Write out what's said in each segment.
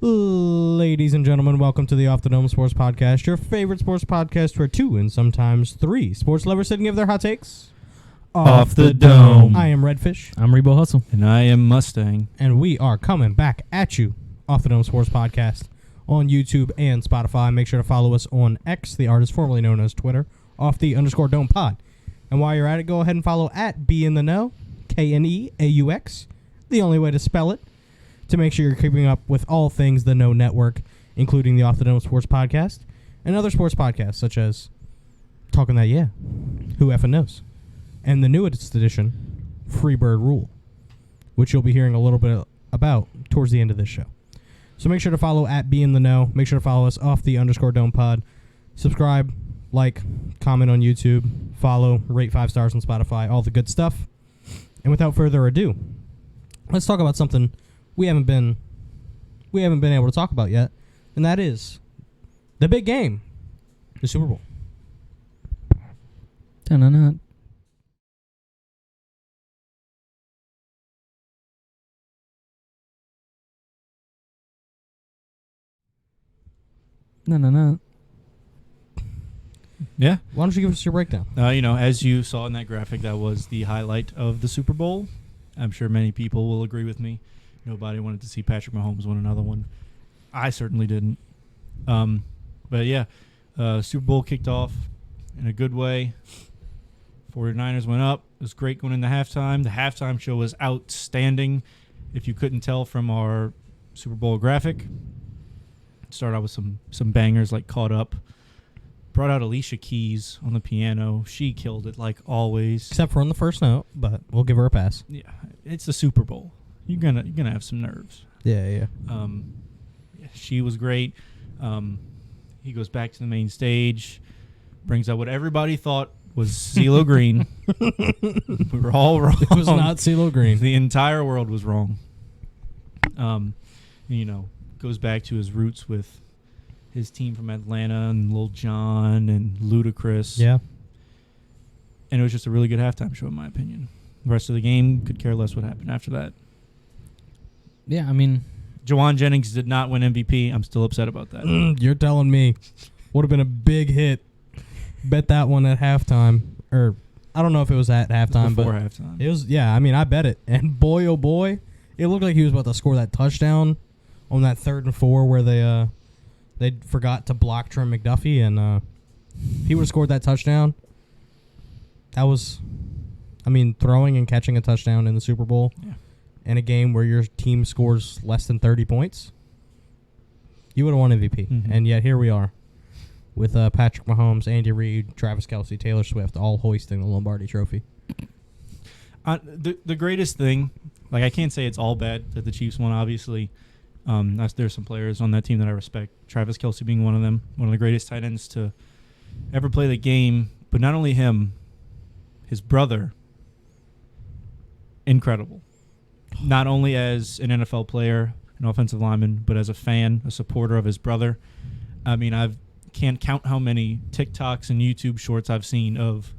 Ladies and gentlemen, welcome to the Off the Dome Sports Podcast, your favorite sports podcast where 2 and sometimes 3 sports lovers sit and give their hot takes. Off the Dome. I am Redfish. I'm Rebo Hustle. And I am Mustang. And we are coming back at you, Off the Dome Sports Podcast, on YouTube and Spotify. Make sure to follow us on X, the artist formerly known as Twitter, _Dome Pod. And while you're at it, go ahead and follow at Be in the Know, KNEAUX, the only way to spell it, to make sure you're keeping up with all things the Know Network, including the Off the Dome Sports Podcast and other sports podcasts such as Talking That Yeah, Who Effin' Knows, and the newest edition, Freebird Rule, which you'll be hearing a little bit about towards the end of this show. So make sure to follow at Be in the Know. Make sure to follow us off the _Dome Pod. Subscribe, like, comment on YouTube, follow, rate 5 stars on Spotify, all the good stuff. And without further ado, let's talk about something we haven't been able to talk about yet, and that is the big game, the Super Bowl. Da-na-na. Na-na-na. Yeah. Why don't you give us your breakdown? As you saw in that graphic, that was the highlight of the Super Bowl. I'm sure many people will agree with me. Nobody wanted to see Patrick Mahomes win another one. I certainly didn't. But yeah, Super Bowl kicked off in a good way. 49ers went up. It was great going into halftime. The halftime show was outstanding. If you couldn't tell from our Super Bowl graphic, started out with some bangers like Caught Up. Brought out Alicia Keys on the piano. She killed it like always. Except for on the first note, but we'll give her a pass. Yeah, it's the Super Bowl. You're gonna have some nerves. Yeah. She was great. He goes back to the main stage, brings out what everybody thought was CeeLo Green. We were all wrong. It was not CeeLo Green. The entire world was wrong. Goes back to his roots with his team from Atlanta and Lil Jon and Ludacris. Yeah. And it was just a really good halftime show, in my opinion. The rest of the game could care less what happened after that. Yeah, I mean, Jawan Jennings did not win MVP. I'm still upset about that. You're telling me. Would have been a big hit. Bet that one at halftime. Or, I don't know if it was at halftime. Before but halftime. It was, yeah, I mean, I bet it. And boy, oh boy, it looked like he was about to score that touchdown on that 3rd and 4 where they forgot to block Trent McDuffie. And if he would have scored that touchdown, that was, throwing and catching a touchdown in the Super Bowl. Yeah. In a game where your team scores less than 30 points, you would have won MVP. Mm-hmm. And yet here we are with Patrick Mahomes, Andy Reid, Travis Kelce, Taylor Swift, all hoisting the Lombardi Trophy. The greatest thing, I can't say it's all bad that the Chiefs won, obviously. There's some players on that team that I respect. Travis Kelce being one of them, one of the greatest tight ends to ever play the game. But not only him, his brother, incredible. Not only as an NFL player, an offensive lineman, but as a fan, a supporter of his brother. I can't count how many TikToks and YouTube shorts I've seen of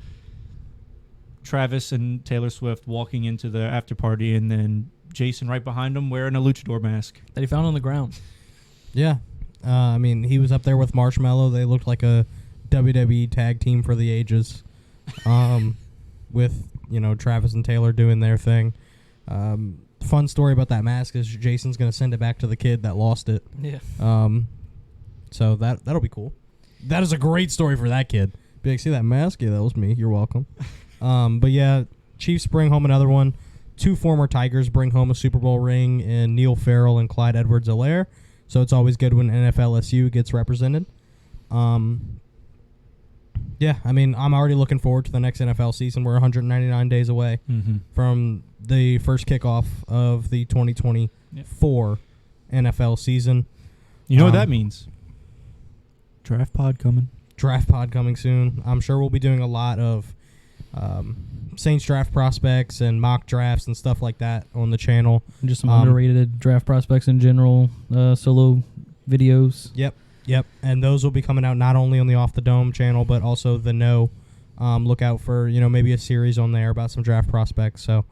Travis and Taylor Swift walking into the after party and then Jason right behind him wearing a luchador mask. that he found on the ground. Yeah. He was up there with Marshmello. They looked like a WWE tag team for the ages with, Travis and Taylor doing their thing. Fun story about that mask is Jason's going to send it back to the kid that lost it. Yeah. So that'll be cool. That is a great story for that kid. Be like, see that mask? Yeah, that was me. You're welcome. But yeah, Chiefs bring home another one. 2 former Tigers bring home a Super Bowl ring in Neil Farrell and Clyde Edwards-Helaire. So it's always good when NFLSU gets represented. Yeah, I'm already looking forward to the next NFL season. We're 199 days away from the first kickoff of the 2024 NFL season. You know what that means? Draft pod coming. Draft pod coming soon. I'm sure we'll be doing a lot of Saints draft prospects and mock drafts and stuff like that on the channel. And just some underrated draft prospects in general, solo videos. Yep, and those will be coming out not only on the Off the Dome channel, but also the Know. Look out for, maybe a series on there about some draft prospects. So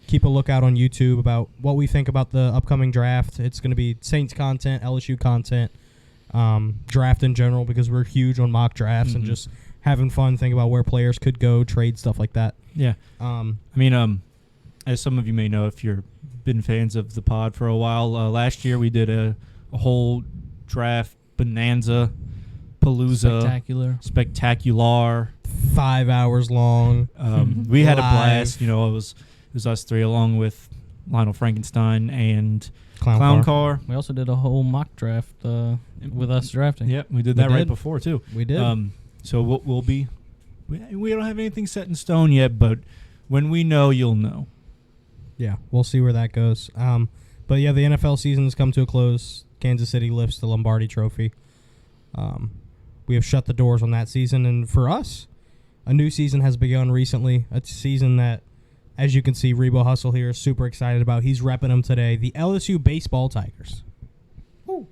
keep a lookout on YouTube about what we think about the upcoming draft. It's going to be Saints content, LSU content, draft in general, because we're huge on mock drafts and just having fun, thinking about where players could go, trade, stuff like that. Yeah. As some of you may know, if you've been fans of the pod for a while, last year we did a whole draft bonanza, palooza, spectacular. 5 hours long. We had a blast. It was us three along with Lionel Frankenstein and Clown Car. We also did a whole mock draft with us drafting. Yep, we did that right before too. We did. So we'll be. We don't have anything set in stone yet, but when we know, you'll know. Yeah, we'll see where that goes. But yeah, the NFL season has come to a close. Kansas City lifts the Lombardi Trophy. We have shut the doors on that season, and for us, a new season has begun recently. A season that, as you can see, Rebo Hustle here is super excited about. He's repping them today. The LSU Baseball Tigers. Woo.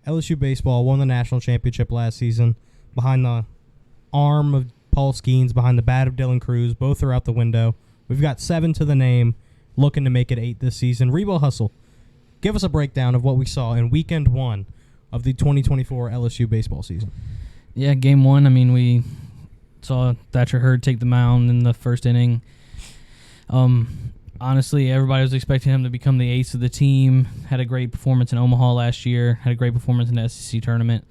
LSU Baseball won the national championship last season behind the arm of Paul Skeens, behind the bat of Dylan Cruz. Both are out the window. We've got 7 to the name, looking to make it 8 this season. Rebo Hustle, give us a breakdown of what we saw in weekend 1 of the 2024 LSU baseball season. Yeah, game 1, we saw Thatcher Hurd take the mound in the first inning. Honestly, everybody was expecting him to become the ace of the team. Had a great performance in Omaha last year. Had a great performance in the SEC tournament.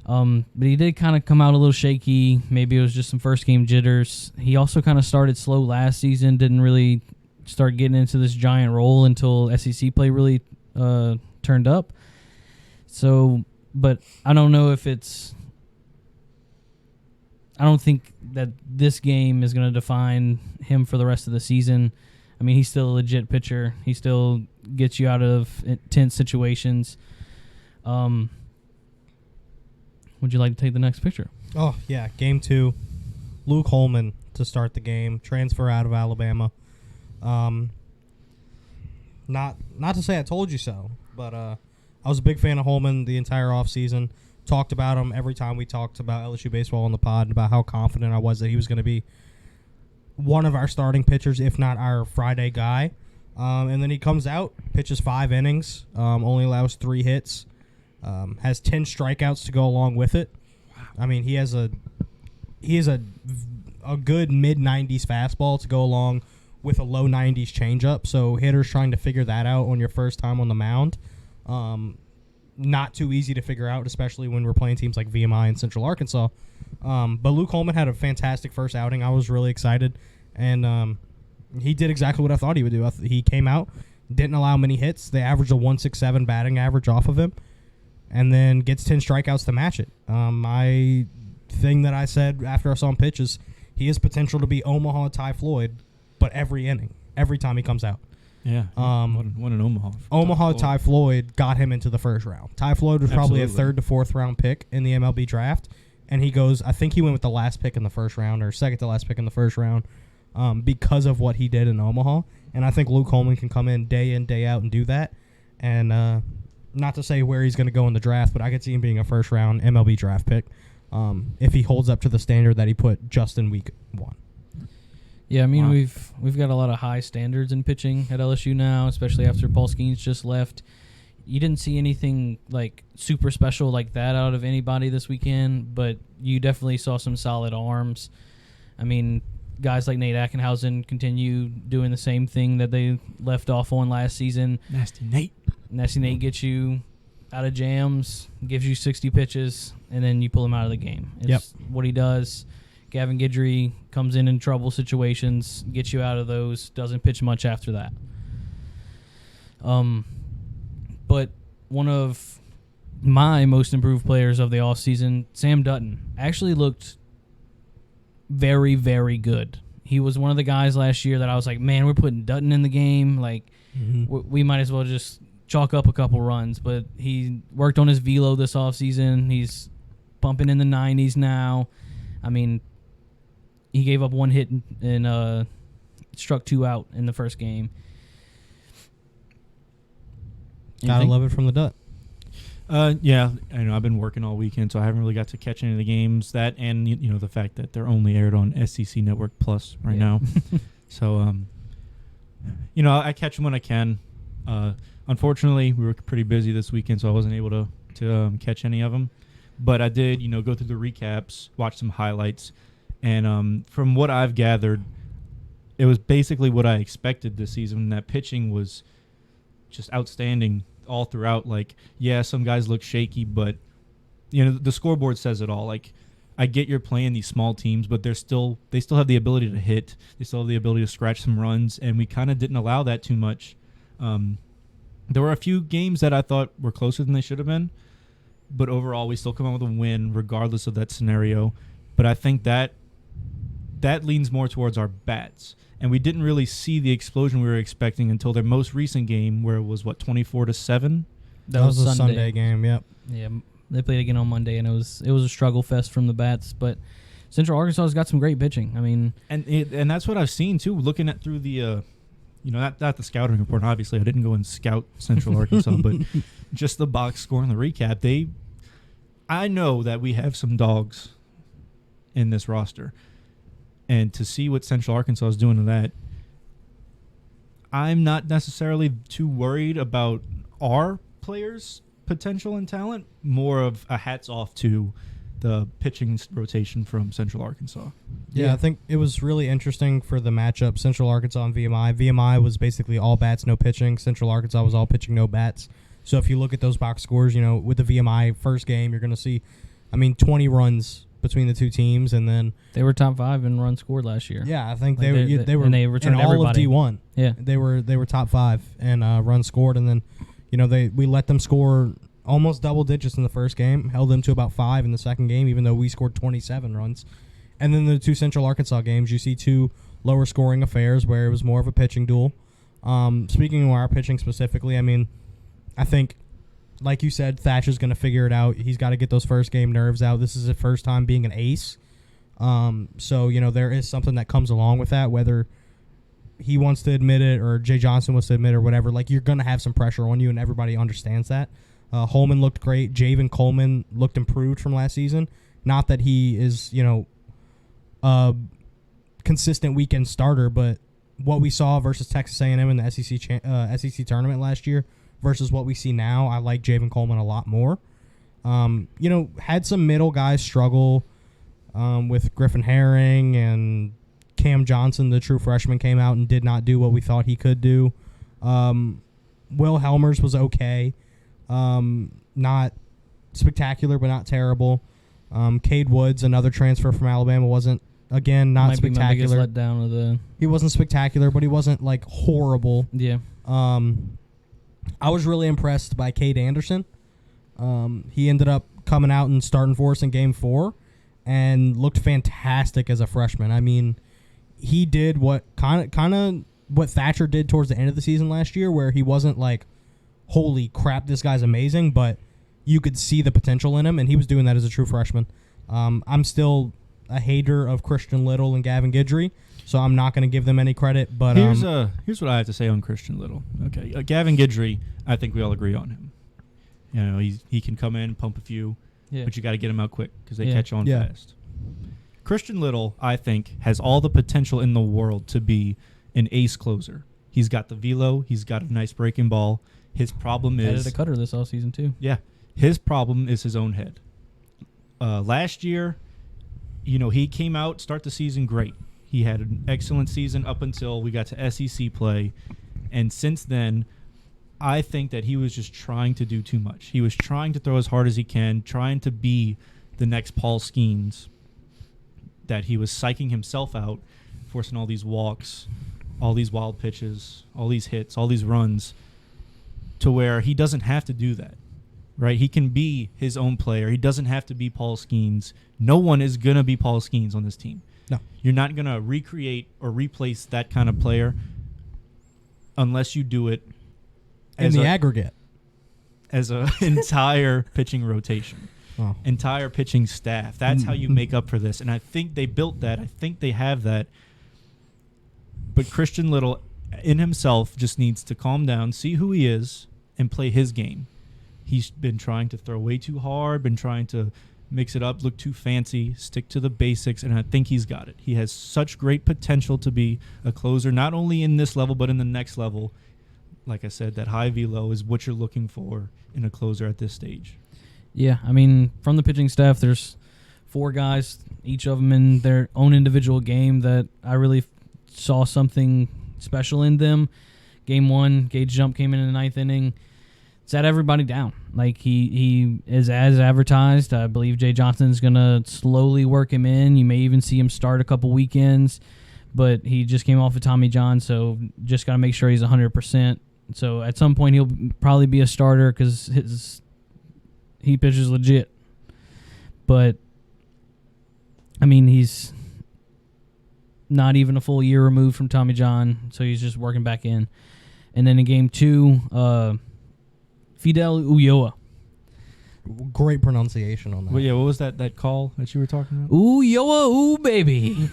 But he did kind of come out a little shaky. Maybe it was just some first-game jitters. He also kind of started slow last season. Didn't really start getting into this giant role until SEC play really turned up. So, but I don't know if it's... I don't think that this game is going to define him for the rest of the season. He's still a legit pitcher. He still gets you out of tense situations. Would you like to take the next picture? Oh, yeah. Game 2. Luke Holman to start the game. Transfer out of Alabama. Not to say I told you so, but I was a big fan of Holman the entire offseason. Talked about him every time we talked about LSU baseball on the pod, about how confident I was that he was going to be one of our starting pitchers, if not our Friday guy. And then he comes out, pitches 5 innings, only allows 3 hits, has 10 strikeouts to go along with it. Wow. He has a good mid-90s fastball to go along with a low 90s changeup. So hitters trying to figure that out on your first time on the mound, not too easy to figure out, especially when we're playing teams like VMI and Central Arkansas. But Luke Holman had a fantastic first outing. I was really excited, and he did exactly what I thought he would do. He came out, didn't allow many hits. They averaged a 1.67 batting average off of him, and then gets 10 strikeouts to match it. My thing that I said after I saw him pitch is he has potential to be Omaha Ty Floyd, but every inning, every time he comes out. Yeah. What an Omaha. Omaha Ty Floyd got him into the first round. Ty Floyd was probably a 3rd to 4th round pick in the MLB draft. And he goes, I think he went with the last pick in the first round, or second to last pick in the first round, because of what he did in Omaha. And I think Luke Holman can come in, day out, and do that. And not to say where he's going to go in the draft, but I could see him being a first round MLB draft pick if he holds up to the standard that he put just in week 1. Yeah, we've got a lot of high standards in pitching at LSU now, especially after Paul Skeens just left. You didn't see anything like super special like that out of anybody this weekend, but you definitely saw some solid arms. Guys like Nate Ackenhausen continue doing the same thing that they left off on last season. Nasty Nate gets you out of jams, gives you 60 pitches, and then you pull him out of the game. It's what he does. Gavin Guidry comes in trouble situations, gets you out of those, doesn't pitch much after that. But one of my most improved players of the offseason, Sam Dutton, actually looked very, very good. He was one of the guys last year that I was like, man, we're putting Dutton in the game. We might as well just chalk up a couple runs. But he worked on his velo this offseason. He's pumping in the 90s now. He gave up 1 hit and struck 2 out in the first game. Gotta love it from the Dut. Yeah, I know I've been working all weekend, so I haven't really got to catch any of the games. That and the fact that they're only aired on SEC Network Plus right now. So I catch them when I can. Unfortunately, we were pretty busy this weekend, so I wasn't able to catch any of them. But I did, go through the recaps, watch some highlights, and from what I've gathered, it was basically what I expected this season. That pitching was just outstanding all throughout. Like, yeah, some guys look shaky, but the scoreboard says it all. Like, I get you're playing these small teams, but they still have the ability to hit. They still have the ability to scratch some runs, and we kind of didn't allow that too much. There were a few games that I thought were closer than they should have been, but overall we still come out with a win regardless of that scenario. But I think that leans more towards our bats. And we didn't really see the explosion we were expecting until their most recent game, where it was 24-7. That was a Sunday game. Yep. Yeah, they played again on Monday, and it was a struggle fest from the bats. But Central Arkansas has got some great pitching. I mean, and that's what I've seen too. Looking at through the, not the scouting report. Obviously, I didn't go and scout Central Arkansas, but just the box score and the recap. I know that we have some dogs in this roster. And to see what Central Arkansas is doing to that, I'm not necessarily too worried about our players' potential and talent. More of a hats off to the pitching rotation from Central Arkansas. Yeah, I think it was really interesting for the matchup, Central Arkansas and VMI. VMI was basically all bats, no pitching. Central Arkansas was all pitching, no bats. So if you look at those box scores, with the VMI first game, you're going to see, 20 runs between the two teams, and then they were top 5 in runs scored last year. Yeah, I think they were and they returned in all everybody. of D1. Yeah, they were top 5 in runs scored, and then we let them score almost double digits in the first game, held them to about 5 in the second game, even though we scored 27 runs. And then the two Central Arkansas games, you see two lower scoring affairs where it was more of a pitching duel. Speaking of our pitching specifically, I think, like you said, Thatcher's going to figure it out. He's got to get those first game nerves out. This is his first time being an ace. So, there is something that comes along with that, whether he wants to admit it or Jay Johnson wants to admit it or whatever. Like, you're going to have some pressure on you, and everybody understands that. Holman looked great. Javen Coleman looked improved from last season. Not that he is, a consistent weekend starter, but what we saw versus Texas A&M in the SEC tournament last year versus what we see now, I like Javen Coleman a lot more. Had some middle guys struggle with Griffin Herring, and Cam Johnson, the true freshman, came out and did not do what we thought he could do. Will Helmers was okay. Not spectacular, but not terrible. Cade Woods, another transfer from Alabama, wasn't, again, not spectacular. Might be my biggest letdown of the... He wasn't spectacular, but he wasn't, horrible. Yeah. I was really impressed by Cade Anderson. He ended up coming out and starting for us in Game 4 and looked fantastic as a freshman. He did what kind of what Thatcher did towards the end of the season last year, where he wasn't like, holy crap, this guy's amazing, but you could see the potential in him, and he was doing that as a true freshman. I'm still a hater of Christian Little and Gavin Guidry, so I'm not going to give them any credit. But here's what I have to say on Christian Little. Okay, Gavin Guidry, I think we all agree on him. He can come in, pump a few, but you got to get him out quick because they catch on fast. Christian Little, I think, has all the potential in the world to be an ace closer. He's got the velo. He's got a nice breaking ball. His problem is... Added a cutter this offseason, too. Yeah. His problem is his own head. Last year, he came out, start the season great. He had an excellent season up until we got to SEC play. And since then, I think that he was just trying to do too much. He was trying to throw as hard as he can, trying to be the next Paul Skeens, that he was psyching himself out, forcing all these walks, all these wild pitches, all these hits, all these runs, to where he doesn't have to do that, right? He can be his own player. He doesn't have to be Paul Skeens. No one is going to be Paul Skeens on this team. No. You're not going to recreate or replace that kind of player unless you do it in the aggregate. As an entire pitching rotation, entire pitching staff. That's how you make up for this. And I think they built that. I think they have that. But Christian Little in himself just needs to calm down, see who he is, and play his game. He's been trying to throw way too hard, been trying to mix it up, look too fancy, stick to the basics, and I think he's got it. He has such great potential to be a closer, not only in this level, but in the next level. Like I said, that high velo is what you're looking for in a closer at this stage. Yeah, I mean, from the pitching staff, there's 4 guys, each of them in their own individual game that I really saw something special in them. Game 1, Gage Jump came in the 9th inning. Sat everybody down. Like, he is as advertised. I believe Jay Johnson's going to slowly work him in. You may even see him start a couple weekends. But he just came off of Tommy John, so just got to make sure he's 100%. So at some point he'll probably be a starter because he pitches legit. But, I mean, he's not even a full year removed from Tommy John, so he's just working back in. And then in Game 2, Fidel Ulloa. Great pronunciation on that. Well, yeah, what was that call that you were talking about? Ulloa, ooh, baby.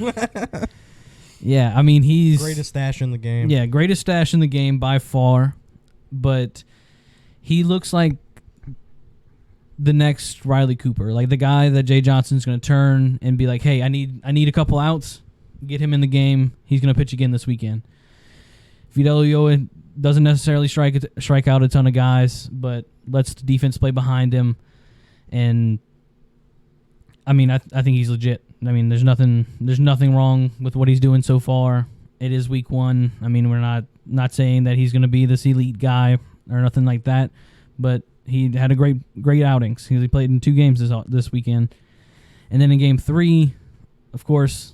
Yeah, I mean, he's... Greatest stash in the game. Yeah, greatest stash in the game by far. But he looks like the next Riley Cooper. Like the guy that Jay Johnson's going to turn and be like, hey, I need a couple outs. Get him in the game. He's going to pitch again this weekend. Fidel Ulloa doesn't necessarily strike out a ton of guys, but lets the defense play behind him. And, I mean, I think he's legit. I mean, there's nothing wrong with what he's doing so far. It is week 1. I mean, we're not saying that he's going to be this elite guy or nothing like that, but he had a great outings. He played in 2 games this weekend. And then in Game 3, of course,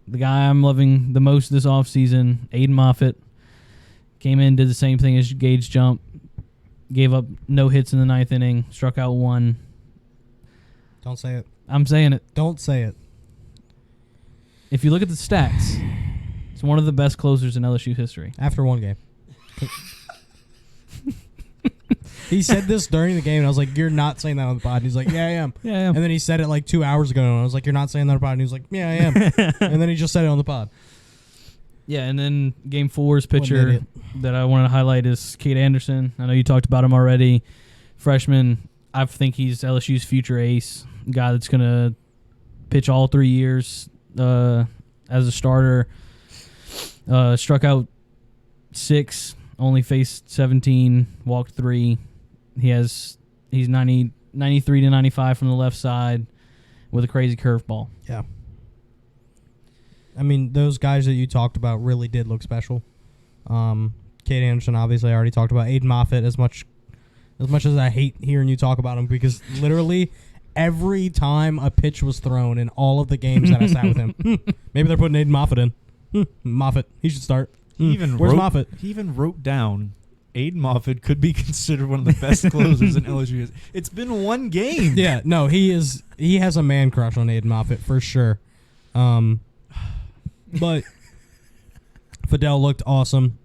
the guy I'm loving the most this offseason, Aiden Moffitt, came in, did the same thing as Gage Jump, gave up no hits in the 9th inning, struck out 1. Don't say it. I'm saying it. Don't say it. If you look at the stats, it's one of the best closers in LSU history. After 1 game. He said this during the game, and I was like, you're not saying that on the pod. And he's like, yeah, I am. Yeah, I am. And then he said it like 2 hours ago, and I was like, you're not saying that on the pod. And he was like, yeah, I am. And then he just said it on the pod. Yeah, and then Game 4's pitcher that I wanted to highlight is Cade Anderson. I know you talked about him already. Freshman, I think he's LSU's future ace, guy that's going to pitch all 3 years as a starter. Struck out 6, only faced 17, walked 3. He's 93 to 95 from the left side with a crazy curveball. Yeah. I mean, those guys that you talked about really did look special. Cade Anderson, obviously, I already talked about. Aiden Moffitt, as much as I hate hearing you talk about him, because literally every time a pitch was thrown in all of the games that I sat with him, maybe they're putting Aiden Moffitt in. Moffitt, he should start. Where's Moffitt? He even wrote down Aiden Moffitt could be considered one of the best closers in LSU. It's been 1 game. Yeah, no, he has a man crush on Aiden Moffitt for sure. But Fidel looked awesome.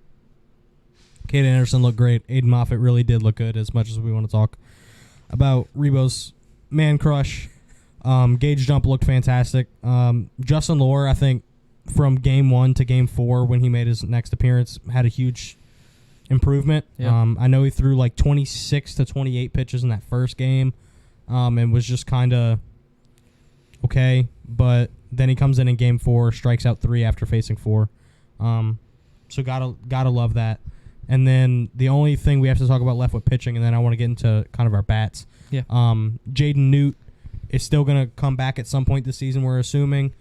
Cade Anderson looked great. Aiden Moffitt really did look good, as much as we want to talk about Rebo's man crush. Gage Jump looked fantastic. Justin Lohr, I think, from Game 1 to Game 4, when he made his next appearance, had a huge improvement. Yeah. I know he threw like 26 to 28 pitches in that first game, and was just kind of okay, but then he comes in Game 4, strikes out 3 after facing 4. So gotta love that. And then the only thing we have to talk about left with pitching, and then I want to get into kind of our bats. Yeah. Jaden Newt is still going to come back at some point this season, we're assuming.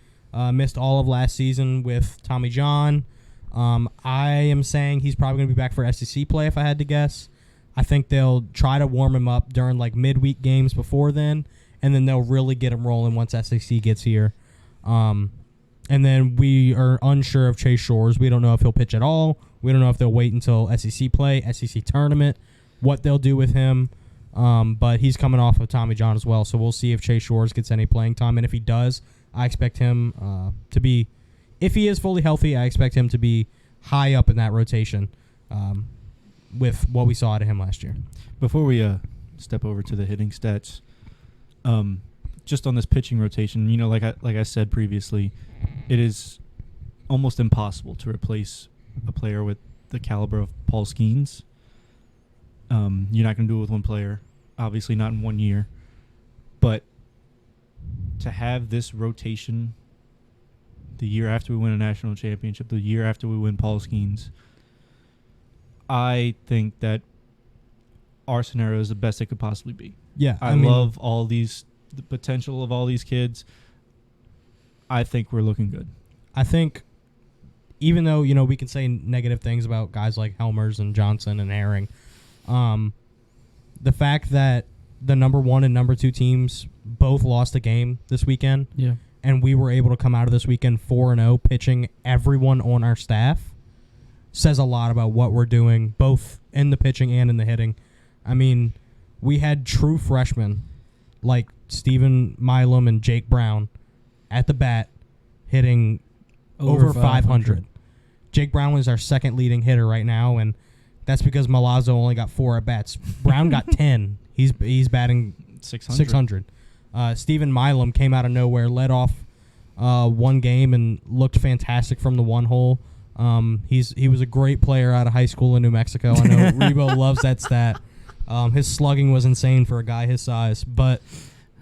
Missed all of last season with Tommy John. I am saying he's probably going to be back for SEC play if I had to guess. I think they'll try to warm him up during like midweek games before then, and then they'll really get him rolling once SEC gets here. And then we are unsure of Chase Shores. We don't know if he'll pitch at all. We don't know if they'll wait until SEC play, SEC tournament, what they'll do with him. But he's coming off of Tommy John as well, so we'll see if Chase Shores gets any playing time. And if he does, I expect him to be, if he is fully healthy, I expect him to be high up in that rotation with what we saw out of him last year. Before we step over to the hitting stats, just on this pitching rotation, like I said previously, it is almost impossible to replace a player with the caliber of Paul Skeens. You're not going to do it with one player. obviously not in 1 year, but to have this rotation the year after we win a national championship, the year after we win Paul Skeens, I think that our scenario is the best it could possibly be. Yeah, I mean, love the potential of all these kids. I think we're looking good. I think even though, we can say negative things about guys like Helmers and Johnson and Herring, the fact that the number 1 and number 2 teams both lost a game this weekend, and we were able to come out of this weekend 4-0, pitching everyone on our staff, says a lot about what we're doing, both in the pitching and in the hitting. I mean, we had true freshmen like Stephen Milam and Jake Brown at the bat hitting over 500. Jake Brown was our second leading hitter right now, and that's because Milazzo only got 4 at-bats. Brown got 10. He's batting 600. Stephen Milam came out of nowhere, led off one game, and looked fantastic from the one hole. He was a great player out of high school in New Mexico. I know Rebo loves that stat. His slugging was insane for a guy his size. But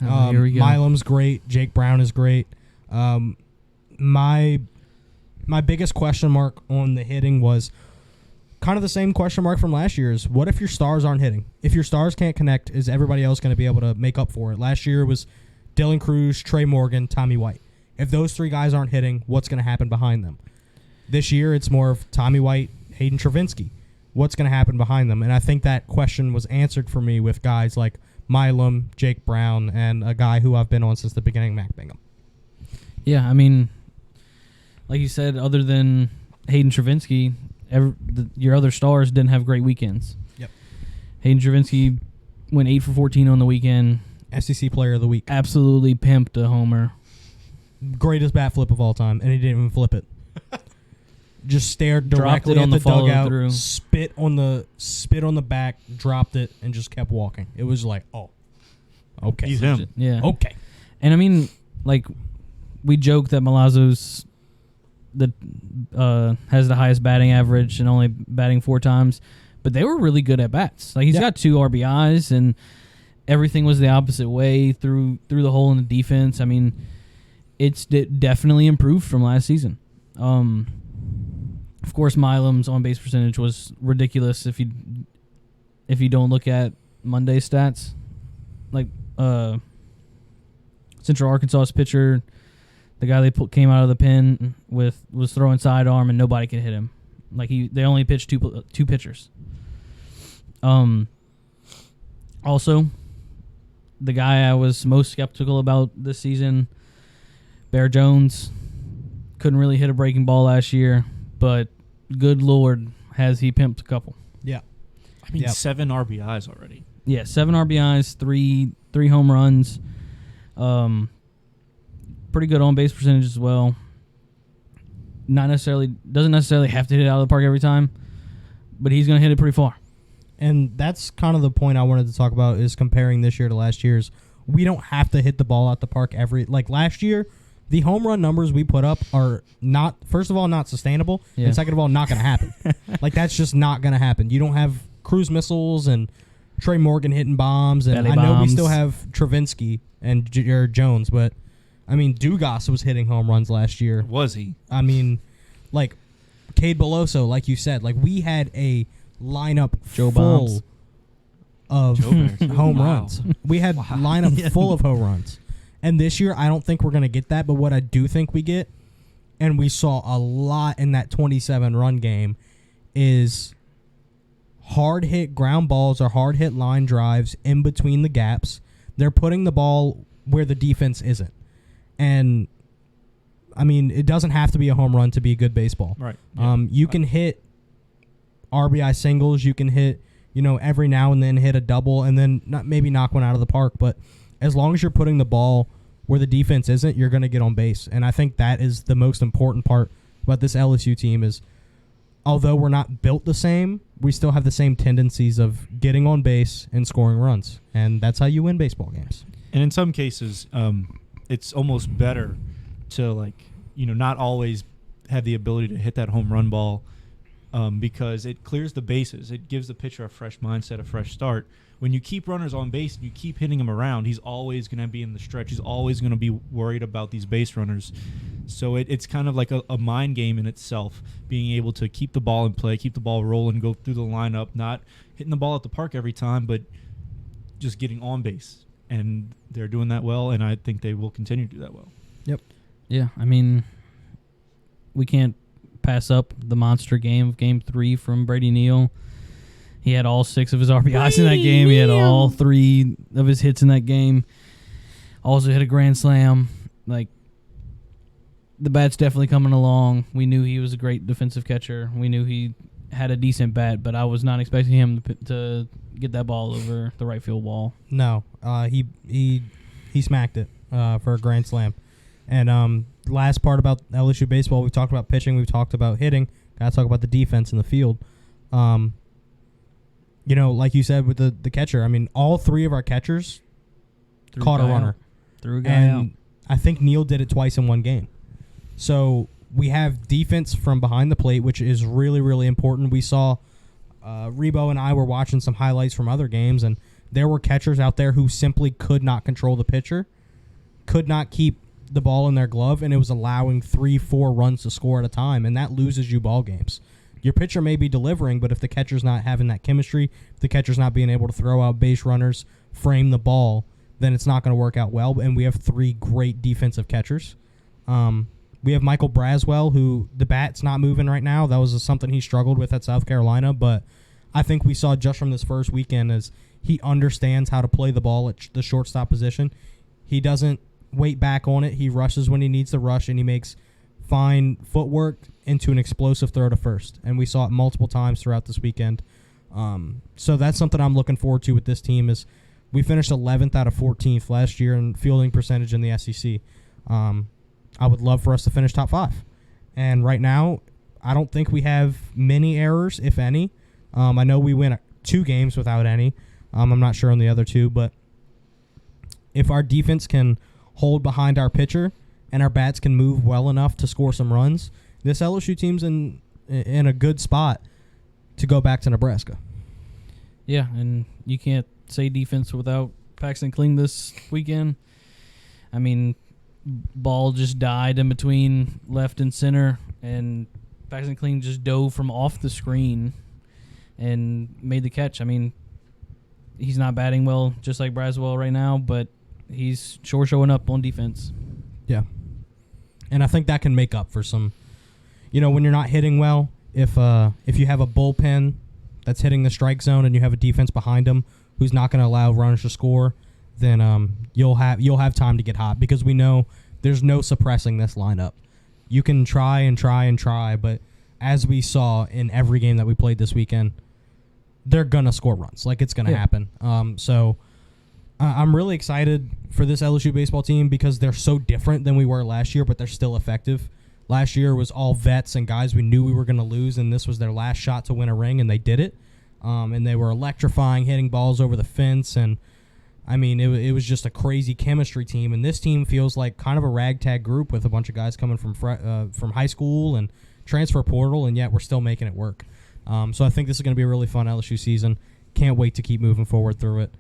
here we go. Milam's great. Jake Brown is great. My biggest question mark on the hitting was kind of the same question mark from last year is, what if your stars aren't hitting? If your stars can't connect, is everybody else going to be able to make up for it? Last year it was Dylan Cruz, Trey Morgan, Tommy White. If those 3 guys aren't hitting, what's going to happen behind them? This year it's more of Tommy White, Hayden Travinsky. What's going to happen behind them? And I think that question was answered for me with guys like Milam, Jake Brown, and a guy who I've been on since the beginning, Mac Bingham. Yeah, I mean, like you said, other than Hayden Travinsky, your other stars didn't have great weekends. Yep. Hayden Travinsky went 8 for 14 on the weekend. SEC Player of the Week. Absolutely pimped a homer. Greatest bat flip of all time, and he didn't even flip it. Just stared directly dropped it on at the dugout, through. spit on the back, dropped it, and just kept walking. It was like, oh, okay. He's him. Yeah. Okay. And I mean, like, we joke that Milazzo's has the highest batting average and only batting 4 times, but they were really good at bats. Like, he's got 2 RBIs, and everything was the opposite way through the hole in the defense. I mean, it definitely improved from last season. Of course, Milam's on-base percentage was ridiculous if you don't look at Monday's stats. Like, Central Arkansas's pitcher, the guy they came out of the pen with, was throwing sidearm and nobody could hit him. Like, they only pitched two pitchers. Also, the guy I was most skeptical about this season, Bear Jones, couldn't really hit a breaking ball last year, but good Lord, has he pimped a couple. Yeah. I mean, 7 RBIs already. Yeah, 7 RBIs, three home runs. Pretty good on-base percentage as well. Doesn't necessarily have to hit it out of the park every time, but he's going to hit it pretty far. And that's kind of the point I wanted to talk about, is comparing this year to last year's. We don't have to hit the ball out the park like last year. The home run numbers we put up are not, first of all, not sustainable, and second of all, not going to happen. Like, that's just not going to happen. You don't have cruise missiles and Trey Morgan hitting bombs, and Belly I know we bombs. still have Travinsky and Jared Jones, but, I mean, Dugas was hitting home runs last year. Was he? I mean, like, Cade Beloso, like you said, like, we had a lineup Joe full Bombs. of home Wow. runs. We had lineup full of home runs. And this year, I don't think we're going to get that. But what I do think we get, and we saw a lot in that 27-run game, is hard-hit ground balls or hard-hit line drives in between the gaps. They're putting the ball where the defense isn't. And, I mean, it doesn't have to be a home run to be a good baseball. Right. You can hit RBI singles. You can hit, every now and then hit a double and then maybe knock one out of the park. But as long as you're putting the ball where the defense isn't, you're going to get on base. And I think that is the most important part about this LSU team is, although we're not built the same, we still have the same tendencies of getting on base and scoring runs. And that's how you win baseball games. And in some cases, it's almost better to, not always have the ability to hit that home run ball because it clears the bases. It gives the pitcher a fresh mindset, a fresh start. When you keep runners on base and you keep hitting him around, he's always going to be in the stretch. He's always going to be worried about these base runners. So it's kind of like a mind game in itself, being able to keep the ball in play, keep the ball rolling, go through the lineup, not hitting the ball at the park every time, but just getting on base. And they're doing that well, and I think they will continue to do that well. Yep. Yeah, I mean, we can't pass up the monster game of Game 3 from Brady Neal. He had all 6 of his RBIs in that game. He had all 3 of his hits in that game. Also hit a grand slam. Like, the bat's definitely coming along. We knew he was a great defensive catcher. We knew he had a decent bat, but I was not expecting him to get that ball over the right field wall. No, he smacked it for a grand slam. And last part about LSU baseball, we've talked about pitching, we've talked about hitting. Got to talk about the defense in the field. Like you said with the catcher, I mean, all 3 of our catchers caught a runner. Threw a guy out. I think Neal did it twice in one game. So we have defense from behind the plate, which is really, really important. We saw Rebo and I were watching some highlights from other games, and there were catchers out there who simply could not control the pitcher, could not keep the ball in their glove, and it was allowing 3-4 runs to score at a time, and that loses you ball games. Your pitcher may be delivering, but if the catcher's not having that chemistry, if the catcher's not being able to throw out base runners, frame the ball, then it's not going to work out well. And we have 3 great defensive catchers. We have Michael Braswell, who the bat's not moving right now. That was something he struggled with at South Carolina, but I think we saw just from this first weekend is he understands how to play the ball at the shortstop position. He doesn't wait back on it. He rushes when he needs to rush, and he makes fine footwork into an explosive throw to first. And we saw it multiple times throughout this weekend. So that's something I'm looking forward to with this team is we finished 11th out of 14th last year in fielding percentage in the SEC. I would love for us to finish top 5. And right now, I don't think we have many errors, if any. I know we win 2 games without any. I'm not sure on the other 2, but if our defense can hold behind our pitcher and our bats can move well enough to score some runs, this LSU team's in a good spot to go back to Nebraska. Yeah, and you can't say defense without Paxton Kling this weekend. I mean, ball just died in between left and center, and Paxton Kling just dove from off the screen and made the catch. I mean, he's not batting well, just like Braswell right now, but he's sure showing up on defense. Yeah. And I think that can make up for some, when you're not hitting well, if you have a bullpen that's hitting the strike zone and you have a defense behind them who's not going to allow runners to score, then you'll have time to get hot because we know there's no suppressing this lineup. You can try and try and try, but as we saw in every game that we played this weekend, they're going to score runs. Like, it's going to happen. So I'm really excited for this LSU baseball team because they're so different than we were last year, but they're still effective. Last year was all vets and guys we knew we were going to lose, and this was their last shot to win a ring, and they did it. And they were electrifying, hitting balls over the fence, and I mean, it was just a crazy chemistry team. And this team feels like kind of a ragtag group with a bunch of guys coming from high school and transfer portal, and yet we're still making it work. So I think this is going to be a really fun LSU season. Can't wait to keep moving forward through it.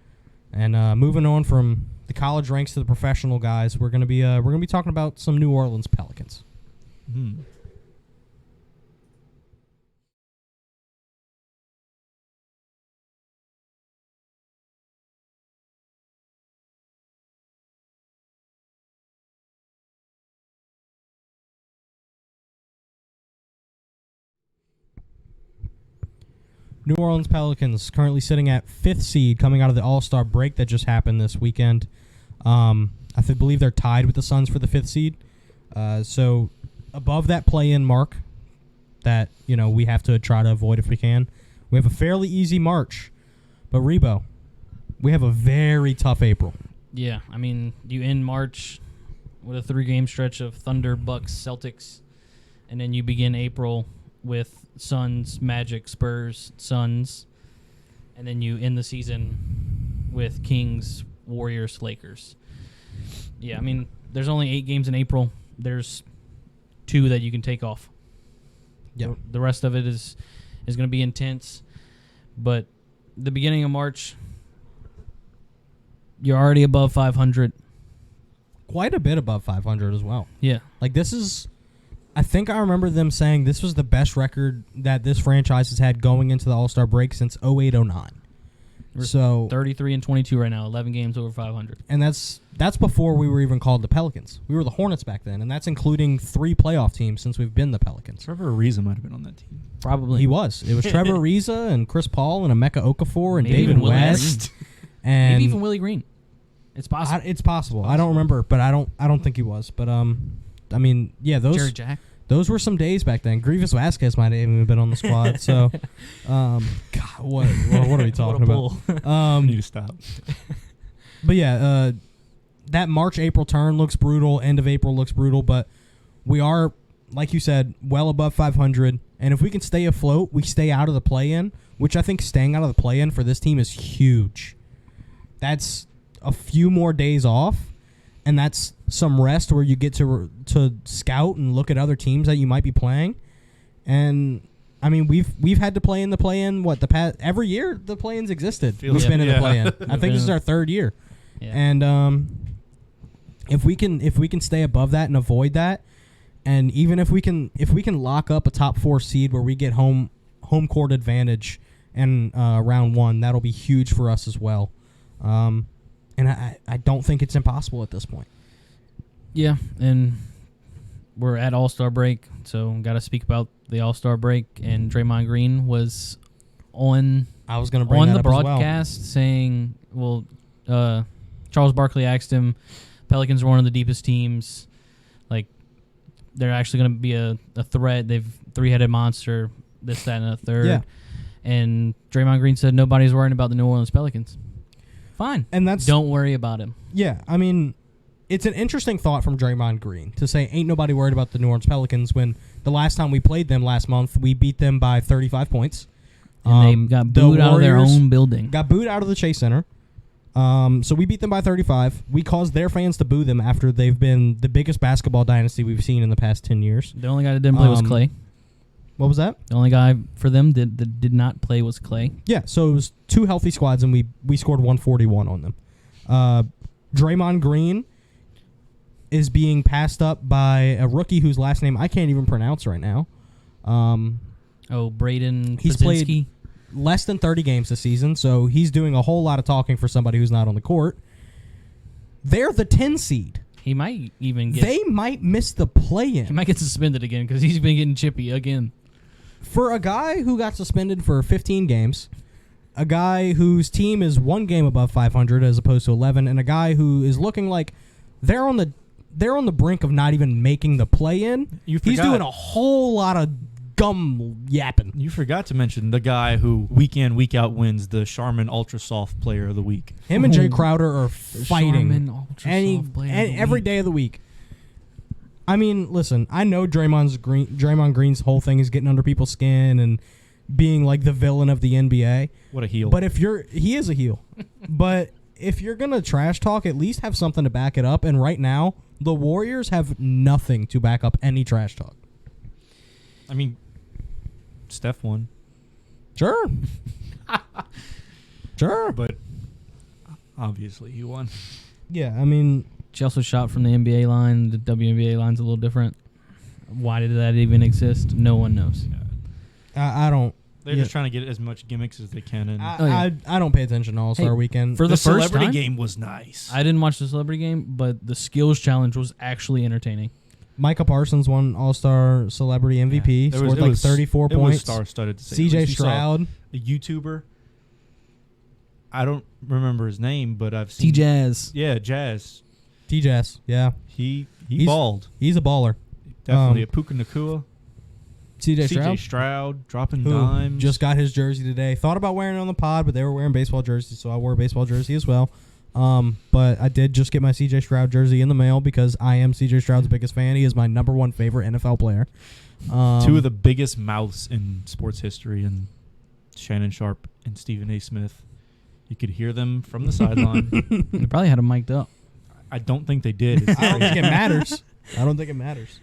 And moving on from the college ranks to the professional guys, we're going to be talking about some New Orleans Pelicans. New Orleans Pelicans currently sitting at 5th seed coming out of the All-Star break that just happened this weekend. I believe they're tied with the Suns for the 5th seed. So above that play-in mark that, we have to try to avoid if we can. We have a fairly easy March. But, Rebo, we have a very tough April. Yeah, I mean, you end March with a 3-game stretch of Thunder, Bucks, Celtics, and then you begin April with Suns, Magic, Spurs, Suns, and then you end the season with Kings, Warriors, Lakers. Yeah, I mean, there's only 8 games in April. There's 2 that you can take off. Yeah. The rest of it is is going to be intense. But the beginning of March, you're already above 500. Quite a bit above 500 as well. Yeah. Like, this is... I think I remember them saying this was the best record that this franchise has had going into the All-Star break since 08-09. So 33-22 right now, 11 games over 500. And that's before we were even called the Pelicans. We were the Hornets back then, and that's including 3 playoff teams since we've been the Pelicans. Trevor Ariza might have been on that team. Probably. He was. It was Trevor Ariza and Chris Paul and Emeka Okafor and Maybe David even Willie West. Green. And Maybe even Willie Green. It's possible. It's possible. I don't remember, but I don't think he was. But I mean, yeah, Jerry Jack. Those were some days back then. Grievous Vasquez might have even been on the squad. So, God, what are we talking about? Need to stop. But yeah, that March-April turn looks brutal. End of April looks brutal. But we are, like you said, well above 500. And if we can stay afloat, we stay out of the play-in, which I think staying out of the play-in for this team is huge. That's a few more days off. And that's some rest where you get to scout and look at other teams that you might be playing. And I mean, we've had to play in the play-in the past every year the play-ins existed. We've been in the play-in. I think this is our 3rd year. Yeah. And if we can stay above that and avoid that, and even if we can lock up a top 4 seed where we get home court advantage in round 1, that'll be huge for us as well. And I don't think it's impossible at this point. Yeah, and we're at All-Star break, so got to speak about the All-Star break. And Draymond Green was on the broadcast saying, Charles Barkley asked him, Pelicans are one of the deepest teams. Like, they're actually going to be a threat. They've 3-headed monster, this, that, and a third. Yeah. And Draymond Green said nobody's worrying about the New Orleans Pelicans. Fine. And don't worry about him. Yeah, I mean, it's an interesting thought from Draymond Green to say ain't nobody worried about the New Orleans Pelicans when the last time we played them last month, we beat them by 35 points. And they got booed out of their own building. Got booed out of the Chase Center. So we beat them by 35. We caused their fans to boo them after they've been the biggest basketball dynasty we've seen in the past 10 years. The only guy that didn't play was Clay. What was that? The only guy for them that did not play was Clay. Yeah, so it was 2 healthy squads, and we scored 141 on them. Draymond Green is being passed up by a rookie whose last name I can't even pronounce right now. Braden He's Krasinski. played less than 30 games this season, so he's doing a whole lot of talking for somebody who's not on the court. They're the 10 seed. He might even get... They might miss the play-in. He might get suspended again because he's been getting chippy again. For a guy who got suspended for 15 games, a guy whose team is 1 game above 500 as opposed to 11, and a guy who is looking like they're on the brink of not even making the play-in, he's doing a whole lot of gum yapping. You forgot to mention the guy who week in, week out wins the Charmin Ultra Soft Player of the Week. Him and Jay Crowder are fighting every day of the week. I mean, listen, I know Draymond Green's whole thing is getting under people's skin and being like the villain of the NBA. What a heel. But he is a heel. But if you're going to trash talk, at least have something to back it up. And right now, the Warriors have nothing to back up any trash talk. I mean, Steph won. Sure. Sure. But obviously he won. Yeah, I mean... She also shot from the NBA line. The WNBA line's a little different. Why did that even exist? No one knows. I don't... They're just trying to get as much gimmicks as they can. And I don't pay attention to All-Star Weekend. For the first celebrity time, game was nice. I didn't watch the celebrity game, but the skills challenge was actually entertaining. Micah Parsons won All-Star Celebrity MVP. Yeah. Scored like 34 points. It was star-studded. CJ Stroud. A YouTuber. I don't remember his name, but I've seen... T-Jazz. Yeah, Jazz. T-Jazz, yeah. He's balled. He's a baller. Definitely a Puka Nakua. CJ Stroud dropping who dimes. Just got his jersey today. Thought about wearing it on the pod, but they were wearing baseball jerseys, so I wore a baseball jersey as well. But I did just get my CJ Stroud jersey in the mail because I am CJ Stroud's biggest fan. He is my number 1 favorite NFL player. 2 of the biggest mouths in sports history, and Shannon Sharp and Stephen A. Smith. You could hear them from the sideline. They probably had him mic'd up. I don't think they did. I don't think it matters.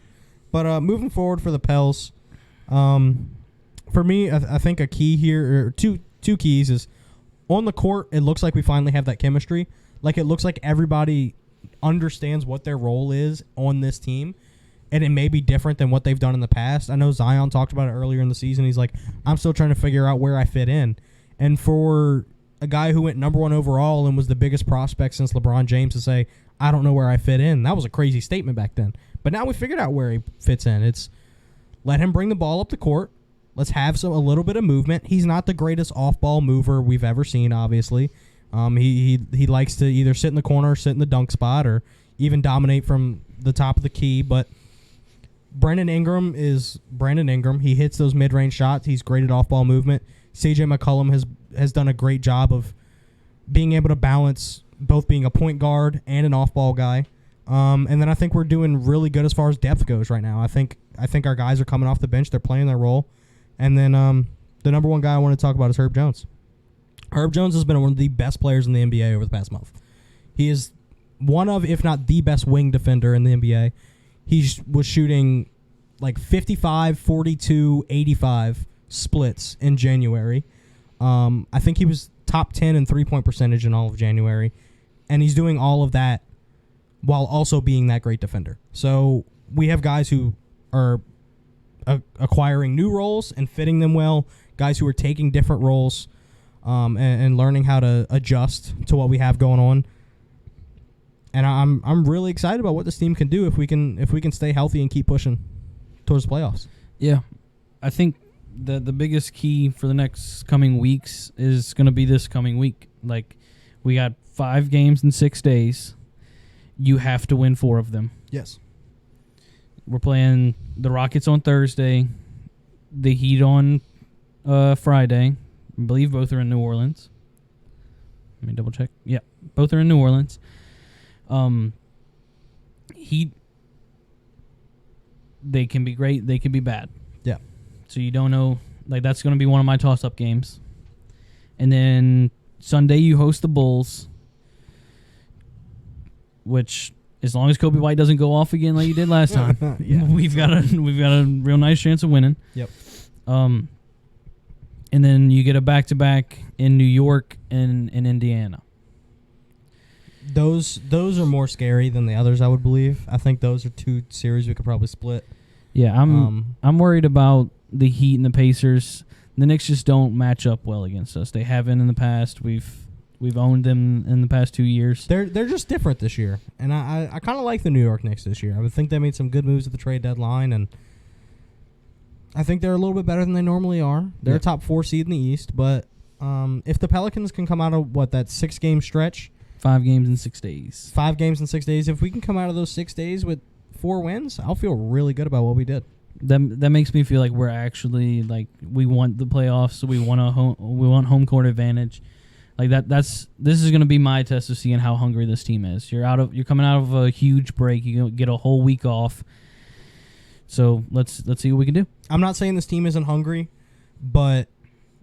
But moving forward for the Pels, for me, I think a key here, or two keys, is on the court, it looks like we finally have that chemistry. Like, it looks like everybody understands what their role is on this team, and it may be different than what they've done in the past. I know Zion talked about it earlier in the season. He's like, I'm still trying to figure out where I fit in. And for a guy who went number 1 overall and was the biggest prospect since LeBron James to say, I don't know where I fit in, that was a crazy statement back then. But now we figured out where he fits in. It's let him bring the ball up the court. Let's have a little bit of movement. He's not the greatest off-ball mover we've ever seen, obviously. He likes to either sit in the corner, sit in the dunk spot, or even dominate from the top of the key. But Brandon Ingram is Brandon Ingram. He hits those mid-range shots. He's great at off-ball movement. C.J. McCollum has done a great job of being able to balance both being a point guard and an off-ball guy. And then I think we're doing really good as far as depth goes right now. I think our guys are coming off the bench. They're playing their role. And then the number 1 guy I want to talk about is Herb Jones. Herb Jones has been one of the best players in the NBA over the past month. He is one of, if not the best wing defender in the NBA. He was shooting like 55, 42, 85 splits in January. I think he was top 10 in three-point percentage in all of January. And he's doing all of that while also being that great defender. So we have guys who are acquiring new roles and fitting them well, guys who are taking different roles and learning how to adjust to what we have going on. And I'm really excited about what this team can do if we can stay healthy and keep pushing towards the playoffs. Yeah, I think the biggest key for the next coming weeks is going to be this coming week. Like, we got 5 games in 6 days. You have to win 4 of them. Yes. We're playing the Rockets on Thursday, the Heat on Friday. I believe both are in New Orleans. Let me double check. Yeah, both are in New Orleans. Heat, they can be great, they can be bad. Yeah. So you don't know. Like, that's going to be one of my toss-up games. And then Sunday you host the Bulls, which, as long as Kobe White doesn't go off again like he did last time, yeah, we've got a real nice chance of winning. Yep. And then you get a back-to-back in New York and in Indiana. Those are more scary than the others, I would believe. I think those are 2 series we could probably split. Yeah, I'm worried about the Heat and the Pacers. The Knicks just don't match up well against us. They haven't in the past. We've owned them in the past 2 years. They're just different this year, and I kind of like the New York Knicks this year. I would think they made some good moves at the trade deadline, and I think they're a little bit better than they normally are. They're a top 4 seed in the East, but if the Pelicans can come out of that 6-game stretch, 5 games in 6 days. 5 games in 6 days. If we can come out of those 6 days with 4 wins, I'll feel really good about what we did. That makes me feel like we're actually, like, we want the playoffs. So we want home court advantage. Like this is going to be my test of seeing how hungry this team is. You're coming out of a huge break. You get a whole week off. So let's see what we can do. I'm not saying this team isn't hungry, but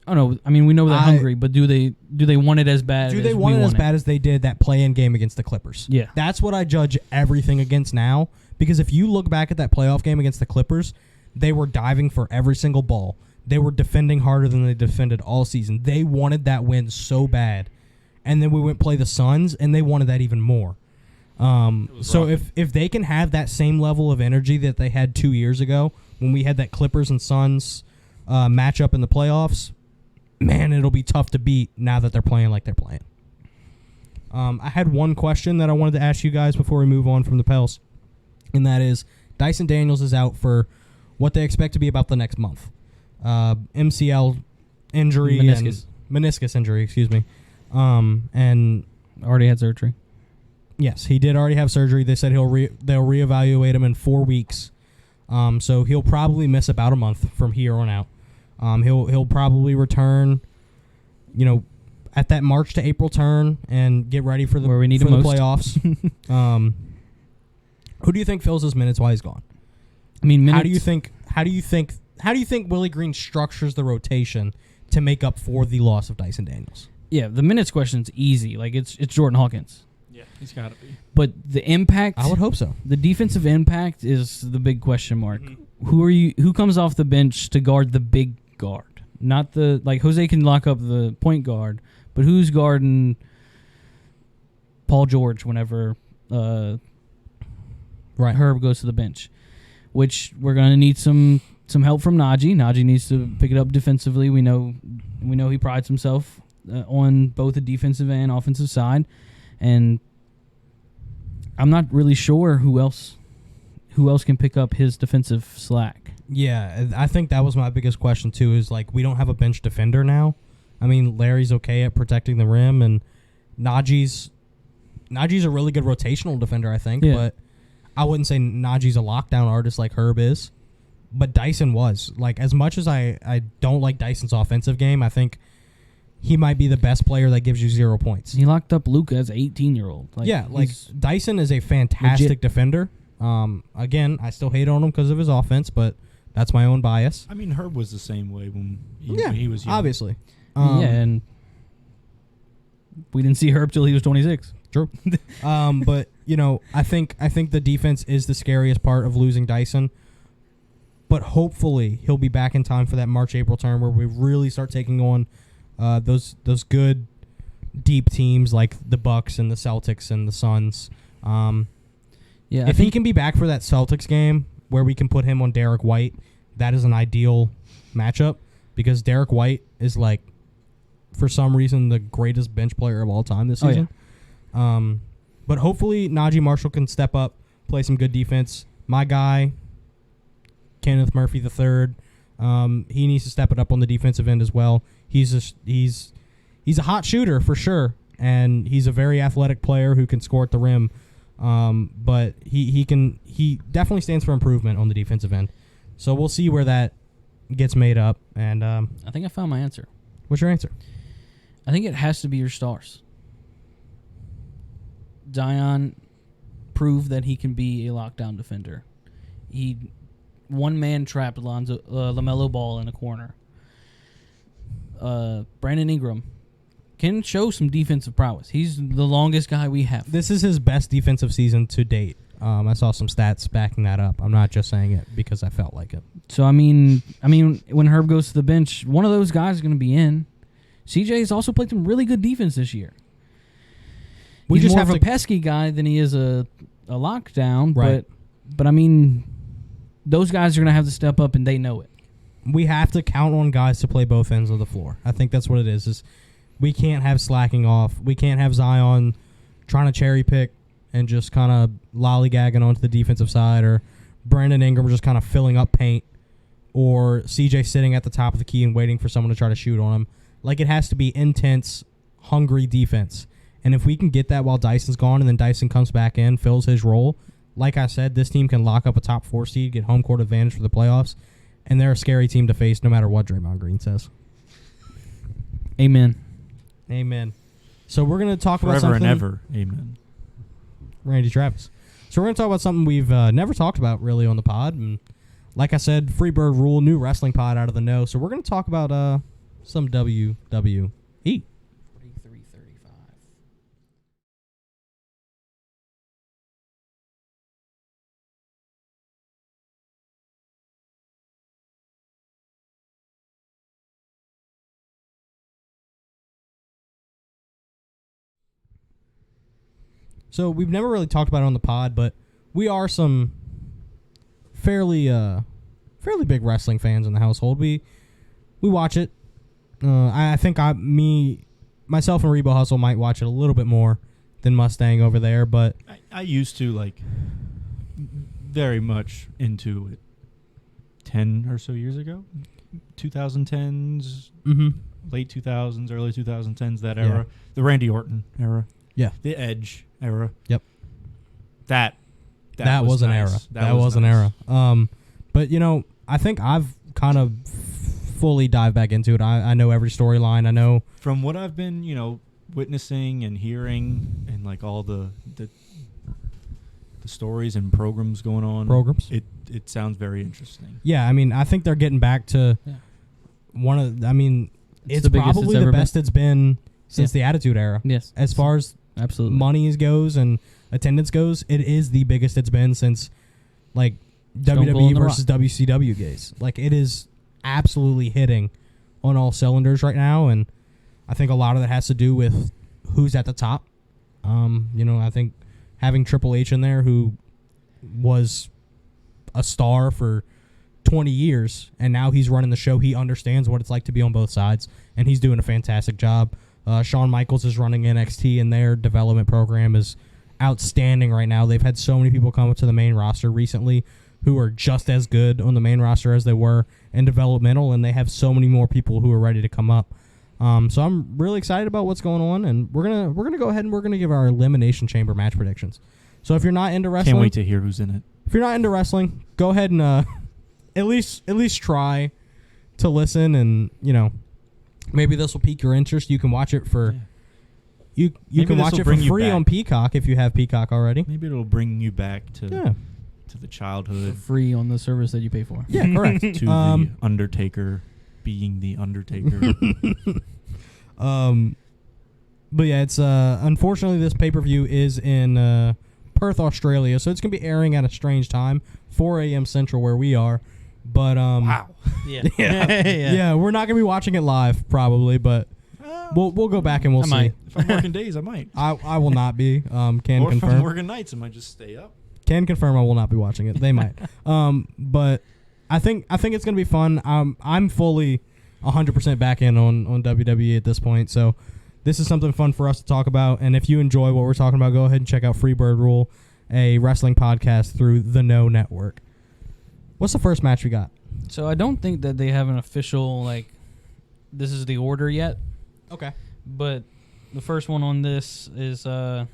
oh no, I mean we know they're hungry, but do they want it as bad? Do they want it as bad as they did that play-in game against the Clippers? Yeah, that's what I judge everything against now. Because if you look back at that playoff game against the Clippers, they were diving for every single ball. They were defending harder than they defended all season. They wanted that win so bad. And then we went play the Suns, and they wanted that even more. So if they can have that same level of energy that they had 2 years ago when we had that Clippers and Suns matchup in the playoffs, man, it'll be tough to beat now that they're playing like they're playing. I had one question that I wanted to ask you guys before we move on from the Pels, and that is Dyson Daniels is out for what they expect to be about the next month. MCL injury meniscus injury, excuse me. And already had surgery. Yes, he did already have surgery. They said they'll reevaluate him in 4 weeks. So he'll probably miss about a month from here on out. He'll probably return, at that March to April turn and get ready for the playoffs. Who do you think fills his minutes while he's gone? I mean, how do you think Willie Green structures the rotation to make up for the loss of Dyson Daniels? Yeah, the minutes question's easy. Like it's Jordan Hawkins. Yeah, he's got to be. But the impact, I would hope so. The defensive impact is the big question mark. Mm-hmm. Who comes off the bench to guard the big guard. Not the like Jose can lock up the point guard, but who's guarding Paul George whenever Herb goes to the bench? Which we're gonna need some help from Najee. Najee needs to pick it up defensively. We know he prides himself on both the defensive and offensive side, and I'm not really sure who else can pick up his defensive slack. Yeah, I think that was my biggest question too. Is like we don't have a bench defender now. I mean, Larry's okay at protecting the rim, and Najee's a really good rotational defender, I think. Yeah. But I wouldn't say Najee's a lockdown artist like Herb is. But Dyson was. Like, as much as I don't like Dyson's offensive game, I think he might be the best player that gives you 0 points. He locked up Luka as an 18-year-old. Dyson is a fantastic legit defender. Again, I still hate on him because of his offense, but that's my own bias. I mean, Herb was the same way when he was young. Obviously. And we didn't see Herb till he was 26. True. But, I think the defense is the scariest part of losing Dyson. But hopefully he'll be back in time for that March-April term where we really start taking on those good deep teams like the Bucks and the Celtics and the Suns. If he can be back for that Celtics game where we can put him on Derek White, that is an ideal matchup because Derek White is like, for some reason, the greatest bench player of all time this season. But hopefully Najee Marshall can step up, play some good defense. My guy, Kenneth Murphy III, he needs to step it up on the defensive end as well. He's a hot shooter for sure, and he's a very athletic player who can score at the rim. But he definitely stands for improvement on the defensive end. So we'll see where that gets made up. And I think I found my answer. What's your answer? I think it has to be your stars. Zion proved that he can be a lockdown defender. He one-man trapped LaMelo Ball in a corner. Brandon Ingram can show some defensive prowess. He's the longest guy we have. This is his best defensive season to date. I saw some stats backing that up. I'm not just saying it because I felt like it. So, I mean, when Herb goes to the bench, one of those guys is going to be in. CJ has also played some really good defense this year. He's more of a pesky guy than he is a lockdown. Right. But I mean, those guys are going to have to step up, and they know it. We have to count on guys to play both ends of the floor. I think that's what it is we can't have slacking off. We can't have Zion trying to cherry pick and just kind of lollygagging onto the defensive side, or Brandon Ingram just kind of filling up paint, or CJ sitting at the top of the key and waiting for someone to try to shoot on him. Like, it has to be intense, hungry defense. And if we can get that while Dyson's gone and then Dyson comes back in, fills his role, like I said, this team can lock up a top 4 seed, get home court advantage for the playoffs, and they're a scary team to face no matter what Draymond Green says. Amen. So we're going to talk Forever about something. and ever. Amen. Randy Travis. So we're going to talk about something we've never talked about really on the pod. And like I said, Freebird rule, new wrestling pod out of the know. So we're going to talk about some WWE. 43-35. So we've never really talked about it on the pod, but we are some fairly big wrestling fans in the household. We watch it. I think myself and Rebo Hustle might watch it a little bit more than Mustang over there, but I used to, like, very much into it 10 or so years ago. 2010s, late 2000s, early 2010s, that era. Yeah. The Randy Orton era. Yeah. The Edge era. Yep. That was an nice. era. That was an era. But, I think I've kind of fully dived back into it. I know every storyline. I know. From what I've been, witnessing and hearing and, like, all the stories and programs going on. It sounds very interesting. Yeah, I mean, I think they're getting back to it's probably the best it's been since the Attitude Era. Yes. As far as absolutely money goes and attendance goes, it is the biggest it's been since, like, Stone WWE versus WCW days. Like, it is absolutely hitting on all cylinders right now, and I think a lot of that has to do with who's at the top. I think having Triple H in there, who was a star for 20 years, and now he's running the show. He understands what it's like to be on both sides, and he's doing a fantastic job. Shawn Michaels is running NXT, and their development program is outstanding right now. They've had so many people come up to the main roster recently who are just as good on the main roster as they were in developmental, and they have so many more people who are ready to come up. So I'm really excited about what's going on, and we're gonna go ahead and we're gonna give our Elimination Chamber match predictions. So if you're not into wrestling, can't wait to hear who's in it. If you're not into wrestling, go ahead and at least try to listen, and maybe this will pique your interest. You can watch it for you can watch it for free on Peacock if you have Peacock already. Maybe it'll bring you back to the childhood. For free on the service that you pay for. Yeah, correct. To the Undertaker being the Undertaker. But yeah, it's unfortunately this pay-per-view is in Perth, Australia, so it's gonna be airing at a strange time, 4 a.m. Central where we are. But wow. Yeah, we're not gonna be watching it live probably, but we'll go back and we'll see. Might. If I'm working days, I might. I will not be. Can or if confirm. I'm working nights, I might just stay up. Can confirm I will not be watching it. They might. But I think it's gonna be fun. I'm fully 100% back in on WWE at this point, so this is something fun for us to talk about. And if you enjoy what we're talking about, go ahead and check out Freebird Rule, a wrestling podcast through the No Network. What's the first match we got? So I don't think that they have an official, this is the order yet. Okay. But the first one on this is the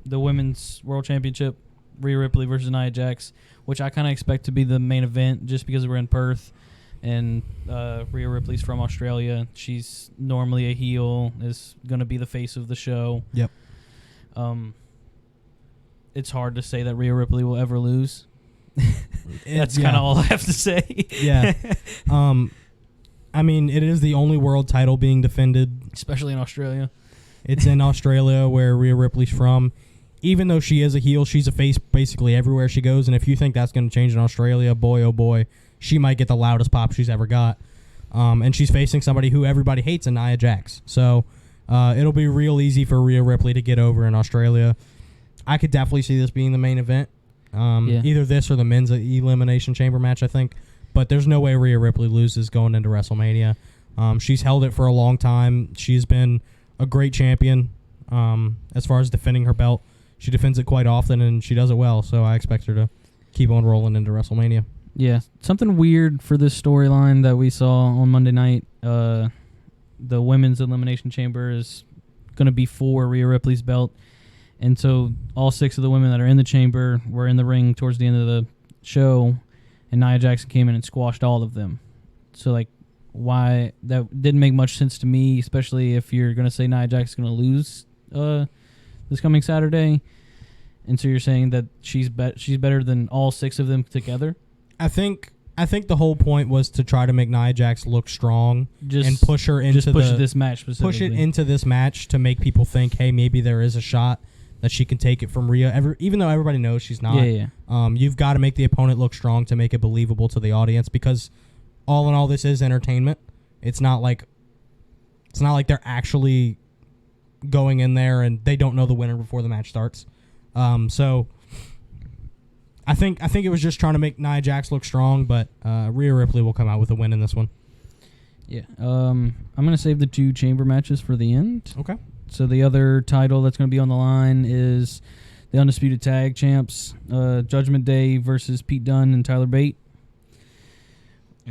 Women's World Championship, Rhea Ripley versus Nia Jax, which I kind of expect to be the main event just because we're in Perth. And Rhea Ripley's from Australia. She's normally a heel, is going to be the face of the show. Yep. It's hard to say that Rhea Ripley will ever lose. That's kind of all I have to say. Yeah. I mean, it is the only world title being defended. Especially in Australia. It's in Australia where Rhea Ripley's from. Even though she is a heel, she's a face basically everywhere she goes. And if you think that's going to change in Australia, boy, oh boy, she might get the loudest pop she's ever got. And she's facing somebody who everybody hates in Nia Jax. So it'll be real easy for Rhea Ripley to get over in Australia. I could definitely see this being the main event. Either this or the men's Elimination Chamber match, I think. But there's no way Rhea Ripley loses going into WrestleMania. She's held it for a long time. She's been a great champion as far as defending her belt. She defends it quite often, and she does it well. So I expect her to keep on rolling into WrestleMania. Yeah, something weird for this storyline that we saw on Monday night. The Women's Elimination Chamber is going to be for Rhea Ripley's belt. And so all 6 of the women that are in the chamber were in the ring towards the end of the show, and Nia Jax came in and squashed all of them. So, why? That didn't make much sense to me, especially if you're going to say Nia Jax is going to lose this coming Saturday. And so you're saying that she's better than all 6 of them together? I think the whole point was to try to make Nia Jax look strong and push her into this match specifically. Push it into this match to make people think, hey, maybe there is a shot that she can take it from Rhea. Even though everybody knows she's not. Yeah. You've got to make the opponent look strong to make it believable to the audience, because all in all, this is entertainment. It's not like they're actually going in there and they don't know the winner before the match starts. So I think it was just trying to make Nia Jax look strong, but Rhea Ripley will come out with a win in this one. Yeah. I'm going to save the 2 chamber matches for the end. Okay. So the other title that's going to be on the line is the Undisputed Tag Champs, Judgment Day versus Pete Dunne and Tyler Bate.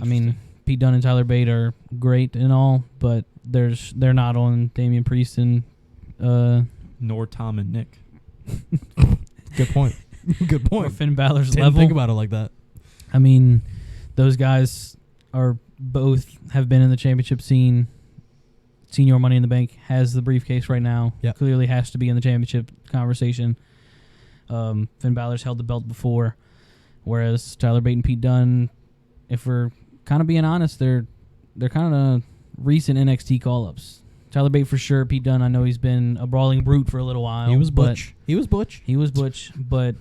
I mean, Pete Dunne and Tyler Bate are great and all, but they're not on Damian Priest and nor Tom and Nick. Good point. Good point. Or Finn Balor's Didn't level. think about it like that. I mean, those guys are both have been in the championship scene. Senior Money in the Bank has the briefcase right now. Yep. Clearly has to be in the championship conversation. Finn Balor's held the belt before, whereas Tyler Bate and Pete Dunne, if we're kind of being honest, they're kind of recent NXT call-ups. Tyler Bate for sure. Pete Dunne, I know he's been a brawling brute for a little while. He was Butch, but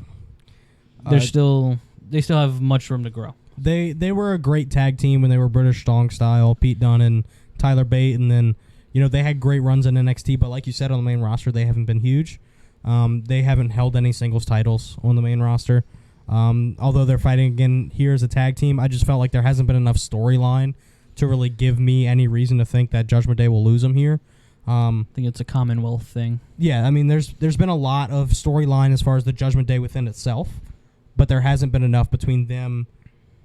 they still have much room to grow. They were a great tag team when they were British Strong Style, Pete Dunne and Tyler Bate, and then they had great runs in NXT. But like you said, on the main roster, they haven't been huge. They haven't held any singles titles on the main roster. Although they're fighting again here as a tag team, I just felt like there hasn't been enough storyline to really give me any reason to think that Judgment Day will lose them here. I think it's a Commonwealth thing. Yeah, I mean, there's been a lot of storyline as far as the Judgment Day within itself, but there hasn't been enough between them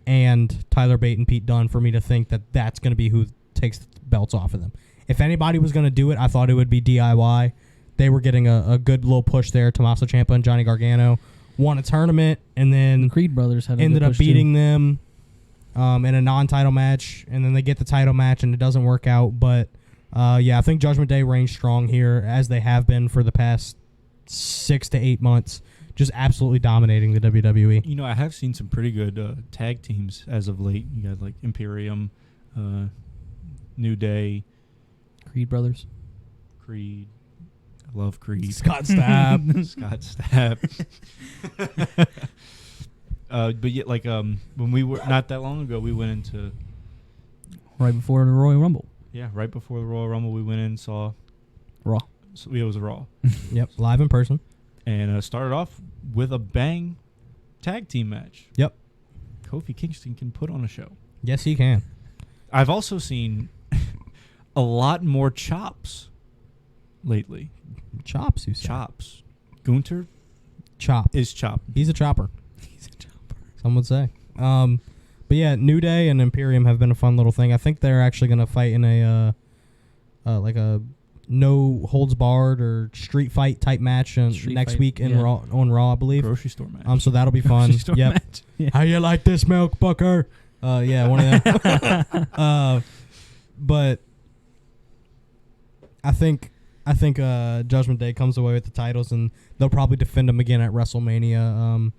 and Tyler Bate and Pete Dunne for me to think that that's going to be who takes the belts off of them. If anybody was going to do it, I thought it would be DIY. They were getting a good little push there. Tommaso Ciampa and Johnny Gargano won a tournament, and then The Creed brothers had ended up beating them in a non-title match, and then they get the title match, and it doesn't work out. But, I think Judgment Day reigns strong here, as they have been for the past 6 to 8 months, just absolutely dominating the WWE. I have seen some pretty good tag teams as of late. You got like Imperium, New Day, Creed brothers. Creed. I love Creed. Scott Stapp. Scott Stapp. But yet, like when we were not that long ago, we went into Right before the Royal Rumble. right before the Royal Rumble, we went in and saw Raw. So it was a Raw. Yep, live in person. And started off with a bang tag team match. Yep. Kofi Kingston can put on a show. Yes, he can. I've also seen a lot more chops lately. Chops, you said. Chops. Gunter Chop. is chop. He's a chopper. He's a chopper. Some would say. But yeah, New Day and Imperium have been a fun little thing. I think they're actually going to fight in a like a no holds barred or street fight type match next fight, week yeah. on Raw, I believe. Grocery store match. So that'll be fun. Grocery store Yep. match. Yeah. How you like this milk, Booker? Yeah, one of them. But I think Judgment Day comes away with the titles, and they'll probably defend them again at WrestleMania.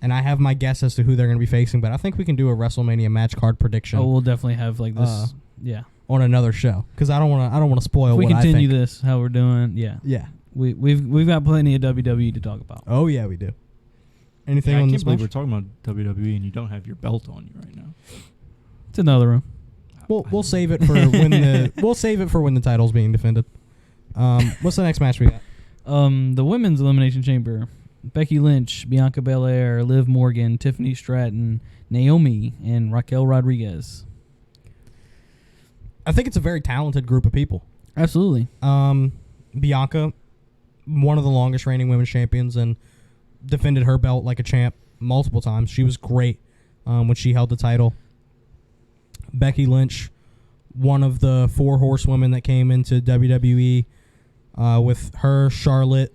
And I have my guess as to who they're going to be facing, but I think we can do a WrestleMania match card prediction. Oh, we'll definitely have like this. Yeah. On another show, because I don't want to spoil. If we what continue I think. this, how we're doing, yeah. Yeah. We've got plenty of WWE to talk about. Oh yeah, we do. Anything I on can't this believe match? we're talking about WWE and you don't have your belt on you right now. It's another room. We'll save it for when the title's being defended. What's the next match we got? The women's elimination chamber: Becky Lynch, Bianca Belair, Liv Morgan, Tiffany Stratton, Naomi, and Raquel Rodriguez. I think it's a very talented group of people. Absolutely. Bianca, one of the longest reigning women's champions, and defended her belt like a champ multiple times. She was great when she held the title. Becky Lynch, one of the 4 horsewomen that came into WWE with her, Charlotte,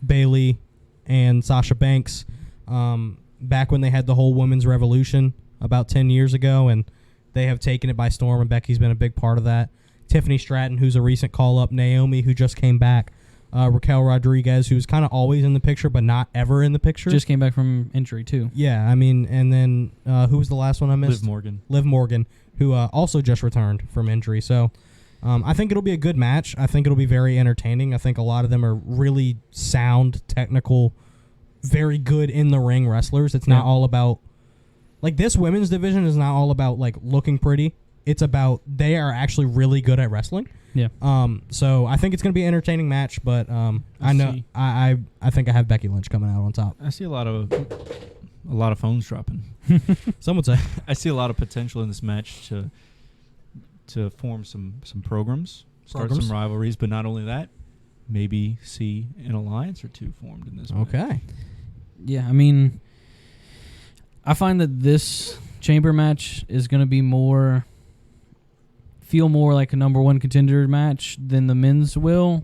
Bayley, and Sasha Banks back when they had the whole women's revolution about 10 years ago, and they have taken it by storm, and Becky's been a big part of that. Tiffany Stratton, who's a recent call-up, Naomi, who just came back, Raquel Rodriguez, who's kind of always in the picture but not ever in the picture. Just came back from injury, too. Yeah, I mean, and then who was the last one I missed? Liv Morgan, who also just returned from injury. So I think it'll be a good match. I think it'll be very entertaining. I think a lot of them are really sound, technical, very good in-the-ring wrestlers. It's not all about... Like, this women's division is not all about, like, looking pretty. It's about they are actually really good at wrestling. Yeah. So I think it's going to be an entertaining match, but I think I have Becky Lynch coming out on top. I see a lot of phones dropping. Some would say. I see a lot of potential in this match to form some programs, start some rivalries, but not only that, maybe see an alliance or two formed in this match. Okay. Yeah, I mean, I find that this chamber match is going to be feel more like a number 1 contender match than the men's will,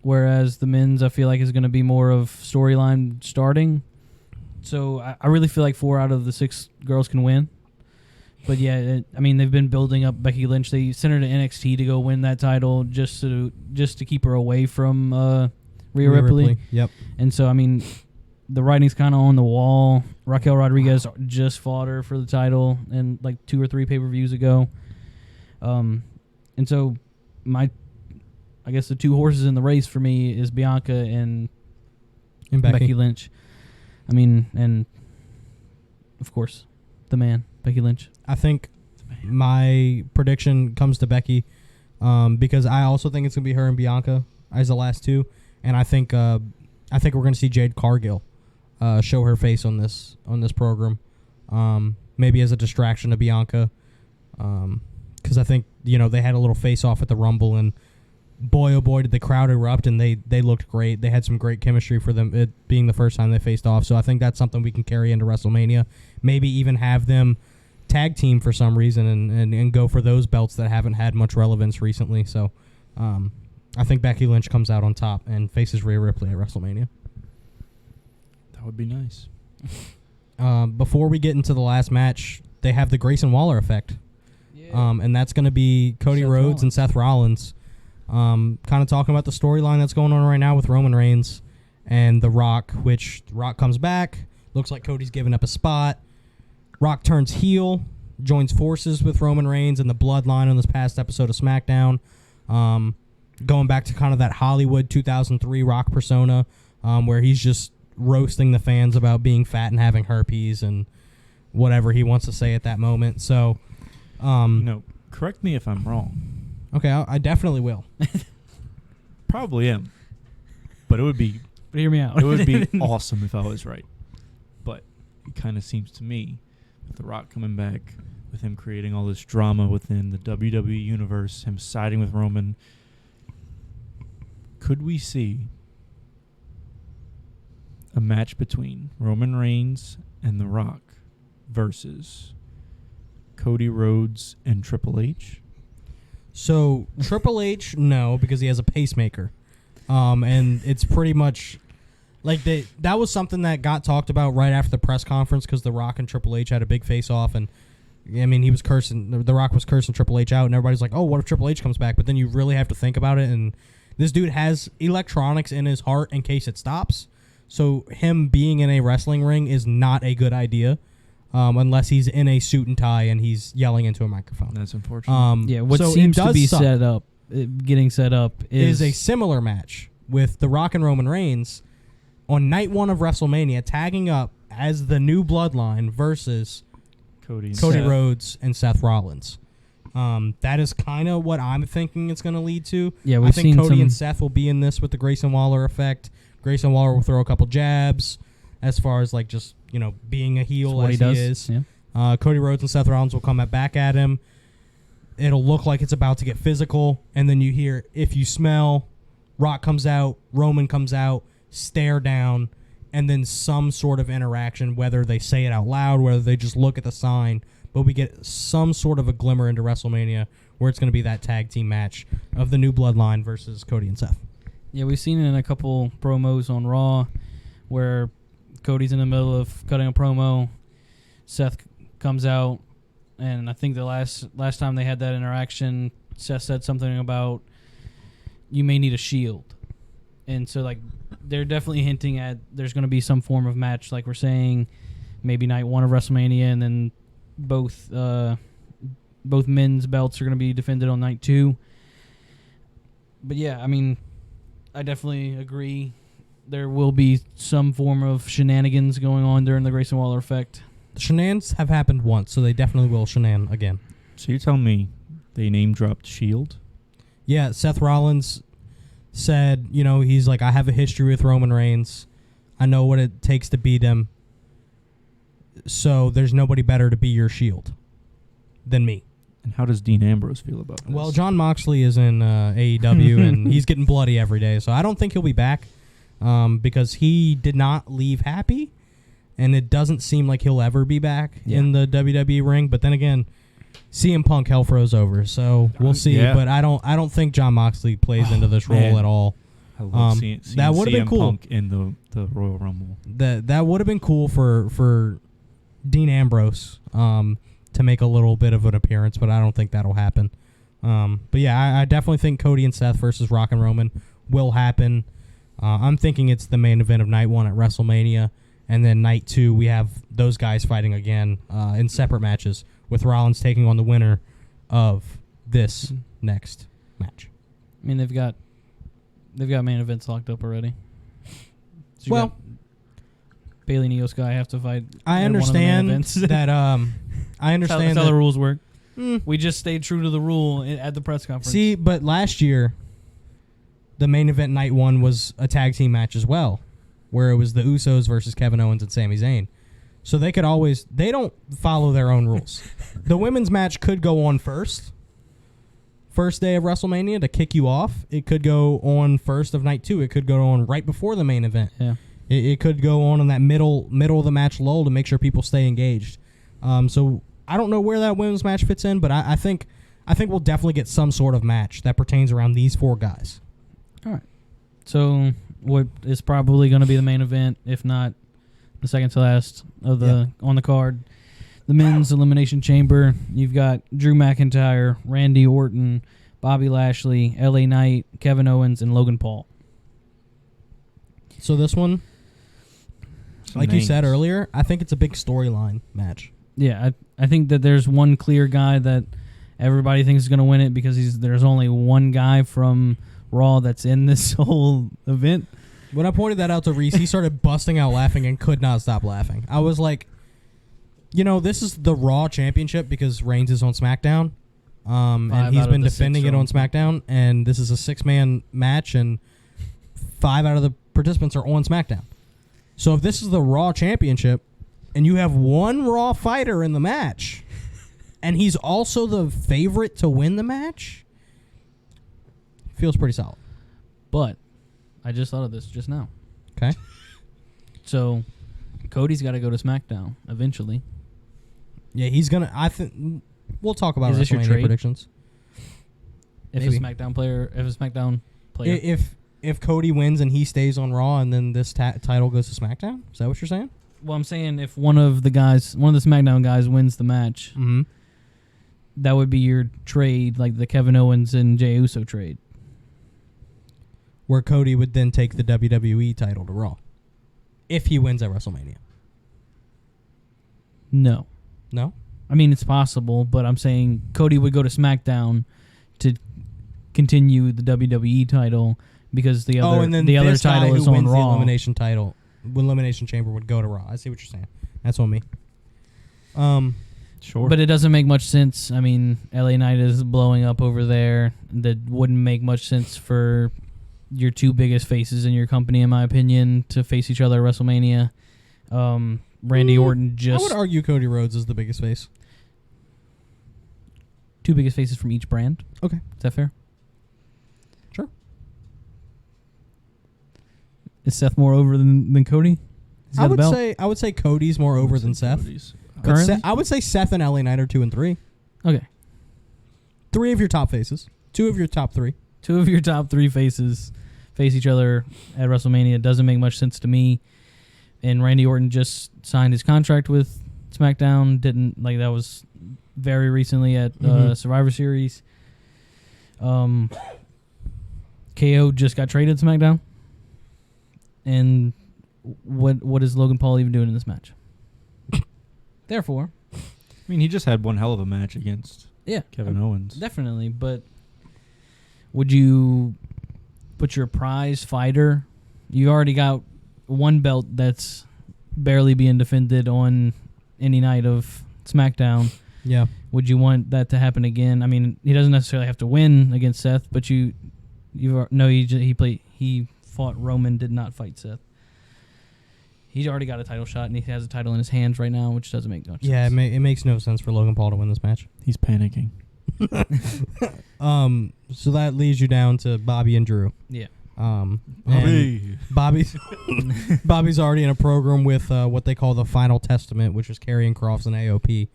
whereas the men's I feel like is going to be more of storyline starting. So I really feel like 4 out of the 6 girls can win. But yeah, I mean, they've been building up Becky Lynch. They sent her to NXT to go win that title just to keep her away from Rhea Ripley. Yep. And so, I mean, the writing's kind of on the wall. Raquel Rodriguez just fought her for the title and like 2 or 3 pay-per-views ago. And so I guess the 2 horses in the race for me is Bianca and Becky Lynch. I mean, and of course, the man, Becky Lynch. I think my prediction comes to Becky because I also think it's going to be her and Bianca as the last two. And I think we're going to see Jade Cargill show her face on this program, maybe as a distraction to Bianca, because I think they had a little face off at the Rumble, and boy oh boy did the crowd erupt, and they looked great. They had some great chemistry for them, it being the first time they faced off. So I think that's something we can carry into WrestleMania. Maybe even have them tag team for some reason and go for those belts that haven't had much relevance recently. So I think Becky Lynch comes out on top and faces Rhea Ripley at WrestleMania. That would be nice. Before we get into the last match, they have the Grayson Waller effect. Yeah. And that's going to be Cody Rhodes and Seth Rollins. Kind of talking about the storyline that's going on right now with Roman Reigns and The Rock, which The Rock comes back. Looks like Cody's giving up a spot. Rock turns heel, joins forces with Roman Reigns and the Bloodline on this past episode of SmackDown. Going back to kind of that Hollywood 2003 Rock persona, where he's just roasting the fans about being fat and having herpes and whatever he wants to say at that moment. So, correct me if I'm wrong. Okay, I definitely will. Probably am. But it would be... But hear me out. It would be awesome if I was right. But it kind of seems to me, with The Rock coming back, with him creating all this drama within the WWE universe, him siding with Roman, could we see a match between Roman Reigns and The Rock versus Cody Rhodes and Triple H? So Triple H, no, because he has a pacemaker, and it's pretty much like that was something that got talked about right after the press conference because The Rock and Triple H had a big face-off, and I mean he was cursing. The Rock was cursing Triple H out, and everybody's like, "Oh, what if Triple H comes back?" But then you really have to think about it, and this dude has electronics in his heart in case it stops. So him being in a wrestling ring is not a good idea. Unless he's in a suit and tie and he's yelling into a microphone. That's unfortunate. What seems to be getting set up is a similar match with The Rock and Roman Reigns on night one of WrestleMania, tagging up as the new Bloodline versus Cody Rhodes and Seth Rollins. That is kind of what I'm thinking it's going to lead to. Yeah, I think Cody and Seth will be in this with the Grayson Waller effect. Grayson Waller will throw a couple jabs as far as like just being a heel as he is. Yeah. Cody Rhodes and Seth Rollins will come back at him. It'll look like it's about to get physical, and then you hear, "If you smell," Rock comes out, Roman comes out, stare down, and then some sort of interaction, whether they say it out loud, whether they just look at the sign, but we get some sort of a glimmer into WrestleMania where it's going to be that tag team match of the new Bloodline versus Cody and Seth. Yeah, we've seen it in a couple promos on Raw where Cody's in the middle of cutting a promo. Seth comes out, and I think the last time they had that interaction, Seth said something about you may need a shield. And so, like, they're definitely hinting at there's going to be some form of match, like we're saying, maybe night one of WrestleMania, and then both men's belts are going to be defended on night two. But, yeah, I mean, I definitely agree. There will be some form of shenanigans going on during the Grayson Waller effect. The shenanigans have happened once, so they definitely will shenan again. So you're telling me they name-dropped Shield? Yeah, Seth Rollins said, he's like, I have a history with Roman Reigns. I know what it takes to beat him. So there's nobody better to be your Shield than me. And how does Dean Ambrose feel about this? Well, Jon Moxley is in AEW, and he's getting bloody every day, so I don't think he'll be back. Because he did not leave happy, and it doesn't seem like he'll ever be back in the WWE ring. But then again, CM Punk hell froze over, so we'll see. Yeah. But I don't think Jon Moxley plays into this role at all. I love seeing that would have been cool. Punk in the Royal Rumble. That would have been cool for Dean Ambrose to make a little bit of an appearance, but I don't think that'll happen. But yeah, I definitely think Cody and Seth versus Rock and Roman will happen. I'm thinking it's the main event of night one at WrestleMania, and then night two we have those guys fighting again in separate matches, with Rollins taking on the winner of this next match. I mean, they've got main events locked up already. So Bailey and Io Sky have to fight. I at one of the main understand events. that. I understand That's how that. the rules work. Mm. We just stayed true to the rule at the press conference. See, but last year, the main event night one was a tag team match as well, where it was the Usos versus Kevin Owens and Sami Zayn. So they could always, they don't follow their own rules. The women's match could go on first day of WrestleMania to kick you off. It could go on first of night 2. It could go on right before the main event. Yeah. It could go on in that middle of the match lull to make sure people stay engaged. So I don't know where that women's match fits in, but I think we'll definitely get some sort of match that pertains around these 4 guys. All right. So what is probably going to be the main event, if not the second to last of the on the card, the men's elimination chamber. You've got Drew McIntyre, Randy Orton, Bobby Lashley, LA Knight, Kevin Owens, and Logan Paul. So this one, Some like you said names. earlier, I think it's a big storyline match. Yeah, I think that there's one clear guy that everybody thinks is going to win it because there's only one guy from Raw that's in this whole event. When I pointed that out to Reese, he started busting out laughing and could not stop laughing. I was like, this is the Raw Championship because Reigns is on SmackDown, and he's been defending it on SmackDown, and this is a 6-man match, and 5 out of the participants are on SmackDown. So if this is the Raw Championship, and you have one Raw fighter in the match, and he's also the favorite to win the match, feels pretty solid. But I just thought of this just now. Okay. So Cody's got to go to SmackDown eventually. Yeah, he's gonna. I think we'll talk about Is this your WrestleMania trade? predictions. If Maybe. a SmackDown player. If Cody wins and he stays on Raw, and then this title goes to SmackDown, is that what you're saying? Well, I'm saying if one of the SmackDown guys wins the match, Mm-hmm. that would be your trade, like the Kevin Owens and Jey Uso trade. Where Cody would then take the WWE title to Raw, if he wins at WrestleMania. No. No. I mean, it's possible, but I'm saying Cody would go to SmackDown to continue the WWE title because the other and then the other this guy title who is on wins the Raw. Elimination Chamber would go to Raw. I see what you're saying. That's on me. Sure. But it doesn't make much sense. I mean, LA Knight is blowing up over there. That wouldn't make much sense for your 2 biggest faces in your company, in my opinion, to face each other at WrestleMania. Randy Orton I would argue Cody Rhodes is the biggest face. 2 biggest faces from each brand. Okay. Is that fair? Sure. Is Seth more over than Cody? He's got I the belt? would say Cody's more over than Seth. But Currently? I would say Seth and LA Knight are 2 and 3. Okay. 3 of your top faces. 2 of your top 3. 2 of your top 3 faces face each other at WrestleMania. Doesn't make much sense to me. And Randy Orton just signed his contract with SmackDown. That was very recently at Survivor Series. KO just got traded to SmackDown. And what is Logan Paul even doing in this match? Therefore, I mean, he just had one hell of a match against Kevin Owens. definitely. But would you put your prize fighter? You already got one belt that's barely being defended on any night of SmackDown. Yeah. Would you want that to happen again? I mean, he doesn't necessarily have to win against Seth, but he fought Roman, did not fight Seth. He's already got a title shot, and he has a title in his hands right now, which doesn't make much sense. Yeah, it makes no sense for Logan Paul to win this match. He's panicking. So that leads you down to Bobby and Drew. Yeah. And Bobby's already in a program with what they call the Final Testament, which is Karrion Kross and AOP.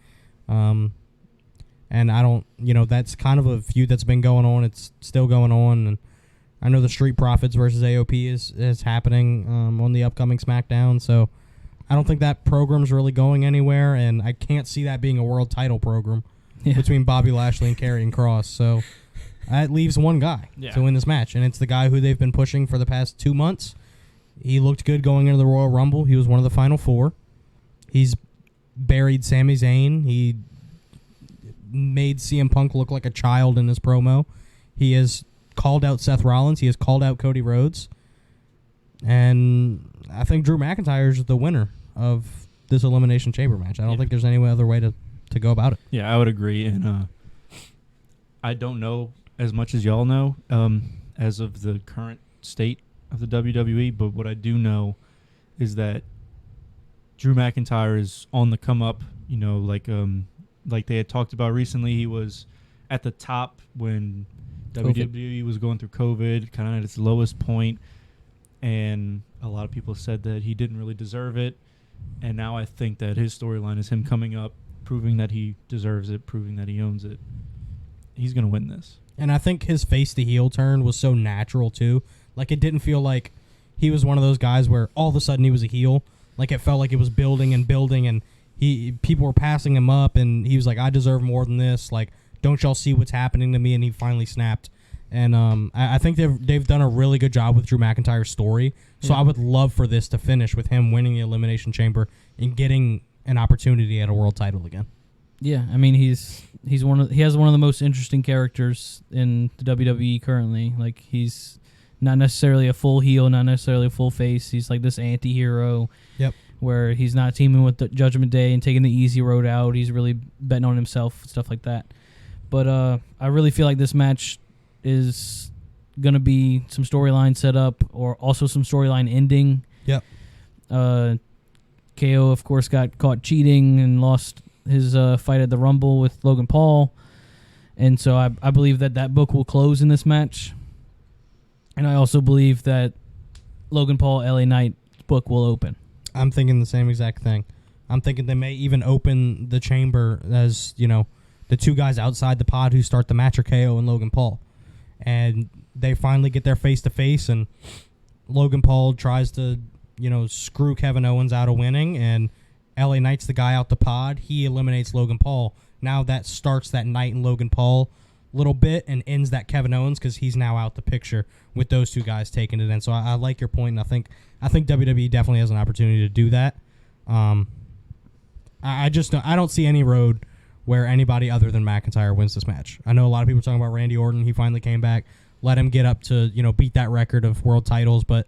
And I don't, that's kind of a feud that's been going on. It's still going on, and I know the Street Profits versus AOP is happening on the upcoming SmackDown. So I don't think that program's really going anywhere, and I can't see that being a world title program between Bobby Lashley and Karrion Kross. So that leaves one guy to win this match, and it's the guy who they've been pushing for the past 2 months. He looked good going into the Royal Rumble. He was one of the final 4. He's buried Sami Zayn. He made CM Punk look like a child in his promo. He has called out Seth Rollins. He has called out Cody Rhodes. And I think Drew McIntyre is the winner of this Elimination Chamber match. I don't think there's any other way to go about it. Yeah, I would agree. And I don't know as much as y'all know as of the current state of the WWE, but what I do know is that Drew McIntyre is on the come up. You know, like they had talked about recently, he was at the top when WWE was going through COVID, kind of at its lowest point, and a lot of people said that he didn't really deserve it. And now I think that his storyline is him coming up, proving that he deserves it, proving that he owns it. He's going to win this. And I think his face to heel turn was so natural, too. Like, it didn't feel like he was one of those guys where all of a sudden he was a heel. Like, it felt like it was building and building, and people were passing him up, and he was like, I deserve more than this. Like, don't y'all see what's happening to me? And he finally snapped. And I think they've done a really good job with Drew McIntyre's story. So I would love for this to finish with him winning the Elimination Chamber and getting an opportunity at a world title again. Yeah, I mean he has one of the most interesting characters in the WWE currently. Like, he's not necessarily a full heel, not necessarily a full face. He's like this anti-hero. Yep. Where he's not teaming with the Judgment Day and taking the easy road out. He's really betting on himself, stuff like that. But I really feel like this match is going to be some storyline set up, or also some storyline ending. Yep. KO, of course, got caught cheating and lost his fight at the Rumble with Logan Paul. And so I believe that book will close in this match. And I also believe that Logan Paul, LA Knight book will open. I'm thinking the same exact thing. I'm thinking they may even open the chamber as, you know, the two guys outside the pod who start the match are KO and Logan Paul. And they finally get their face-to-face, and Logan Paul tries to, you know, screw Kevin Owens out of winning, and LA Knight's the guy out the pod. He eliminates Logan Paul. Now that starts that Knight and Logan Paul little bit and ends that Kevin Owens, because he's now out the picture with those two guys taking it in. So I like your point, and I think WWE definitely has an opportunity to do that. I don't see any road where anybody other than McIntyre wins this match. I know a lot of people are talking about Randy Orton. He finally came back. Let him get up to, you know, beat that record of world titles, but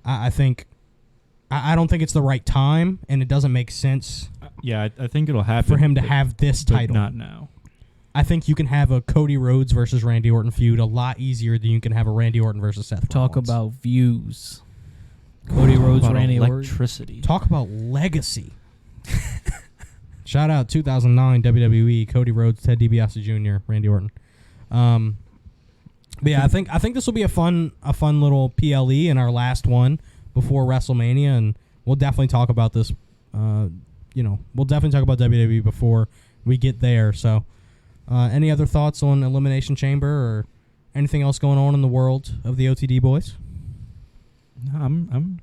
I don't think it's the right time, and it doesn't make sense. Yeah, I think it'll happen for him to have this title. Not now. I think you can have a Cody Rhodes versus Randy Orton feud a lot easier than you can have a Randy Orton versus Seth Rollins. Talk about views. Cody Rhodes, Randy electricity. Orton. Talk about legacy. Shout out 2009 WWE, Cody Rhodes, Ted DiBiase Jr., Randy Orton. But yeah, I think this will be a fun little PLE and our last one before WrestleMania, and we'll definitely talk about this. We'll definitely talk about WWE before we get there. So, any other thoughts on Elimination Chamber or anything else going on in the world of the OTD boys? No, I'm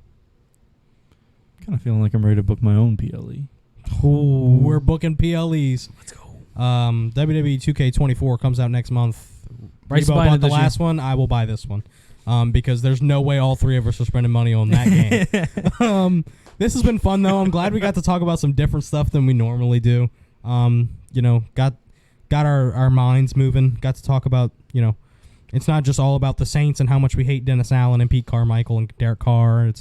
kind of feeling like I'm ready to book my own PLE. Ooh, we're booking PLEs. Let's go. WWE 2K24 comes out next month. Rebo bought the last one. I will buy this one because there's no way all three of us are spending money on that game. This has been fun, though. I'm glad we got to talk about some different stuff than we normally do. Got our minds moving. Got to talk about, it's not just all about the Saints and how much we hate Dennis Allen and Pete Carmichael and Derek Carr.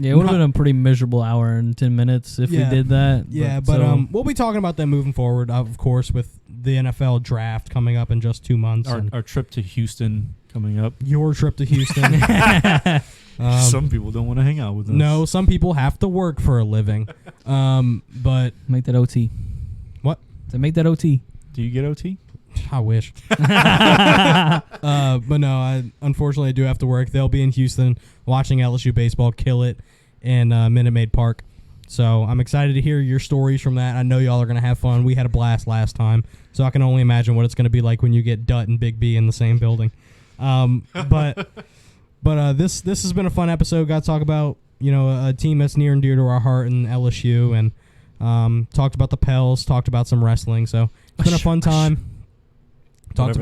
It would have been a pretty miserable hour and 10 minutes if we did that. Yeah, but we'll be talking about that moving forward, of course, with the NFL draft coming up in just 2 months. Our trip to Houston coming up. Your trip to Houston. Some people don't want to hang out with us. No, some people have to work for a living. But make that OT. What? To make that OT. Do you get OT? I wish. But no, unfortunately I do have to work. They'll be in Houston watching LSU baseball kill it in Minute Maid Park. So I'm excited to hear your stories from that. I know y'all are going to have fun. We had a blast last time, so I can only imagine what it's going to be like when you get Dutt and Big B in the same building. But this has been a fun episode. Got to talk about a team that's near and dear to our heart in LSU, and talked about the Pels, talked about some wrestling. So it's been a fun time. Talked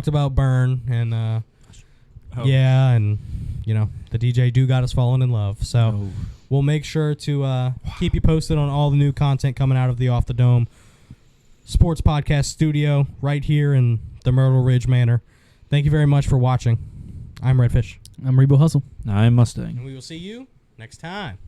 about Burn and and the DJ do got us falling in love. So we'll make sure to keep you posted on all the new content coming out of the Off the Dome Sports Podcast Studio right here in the Myrtle Ridge Manor. Thank you very much for watching. I'm Redfish. I'm Rebo Hustle. I'm Mustang. And we will see you next time.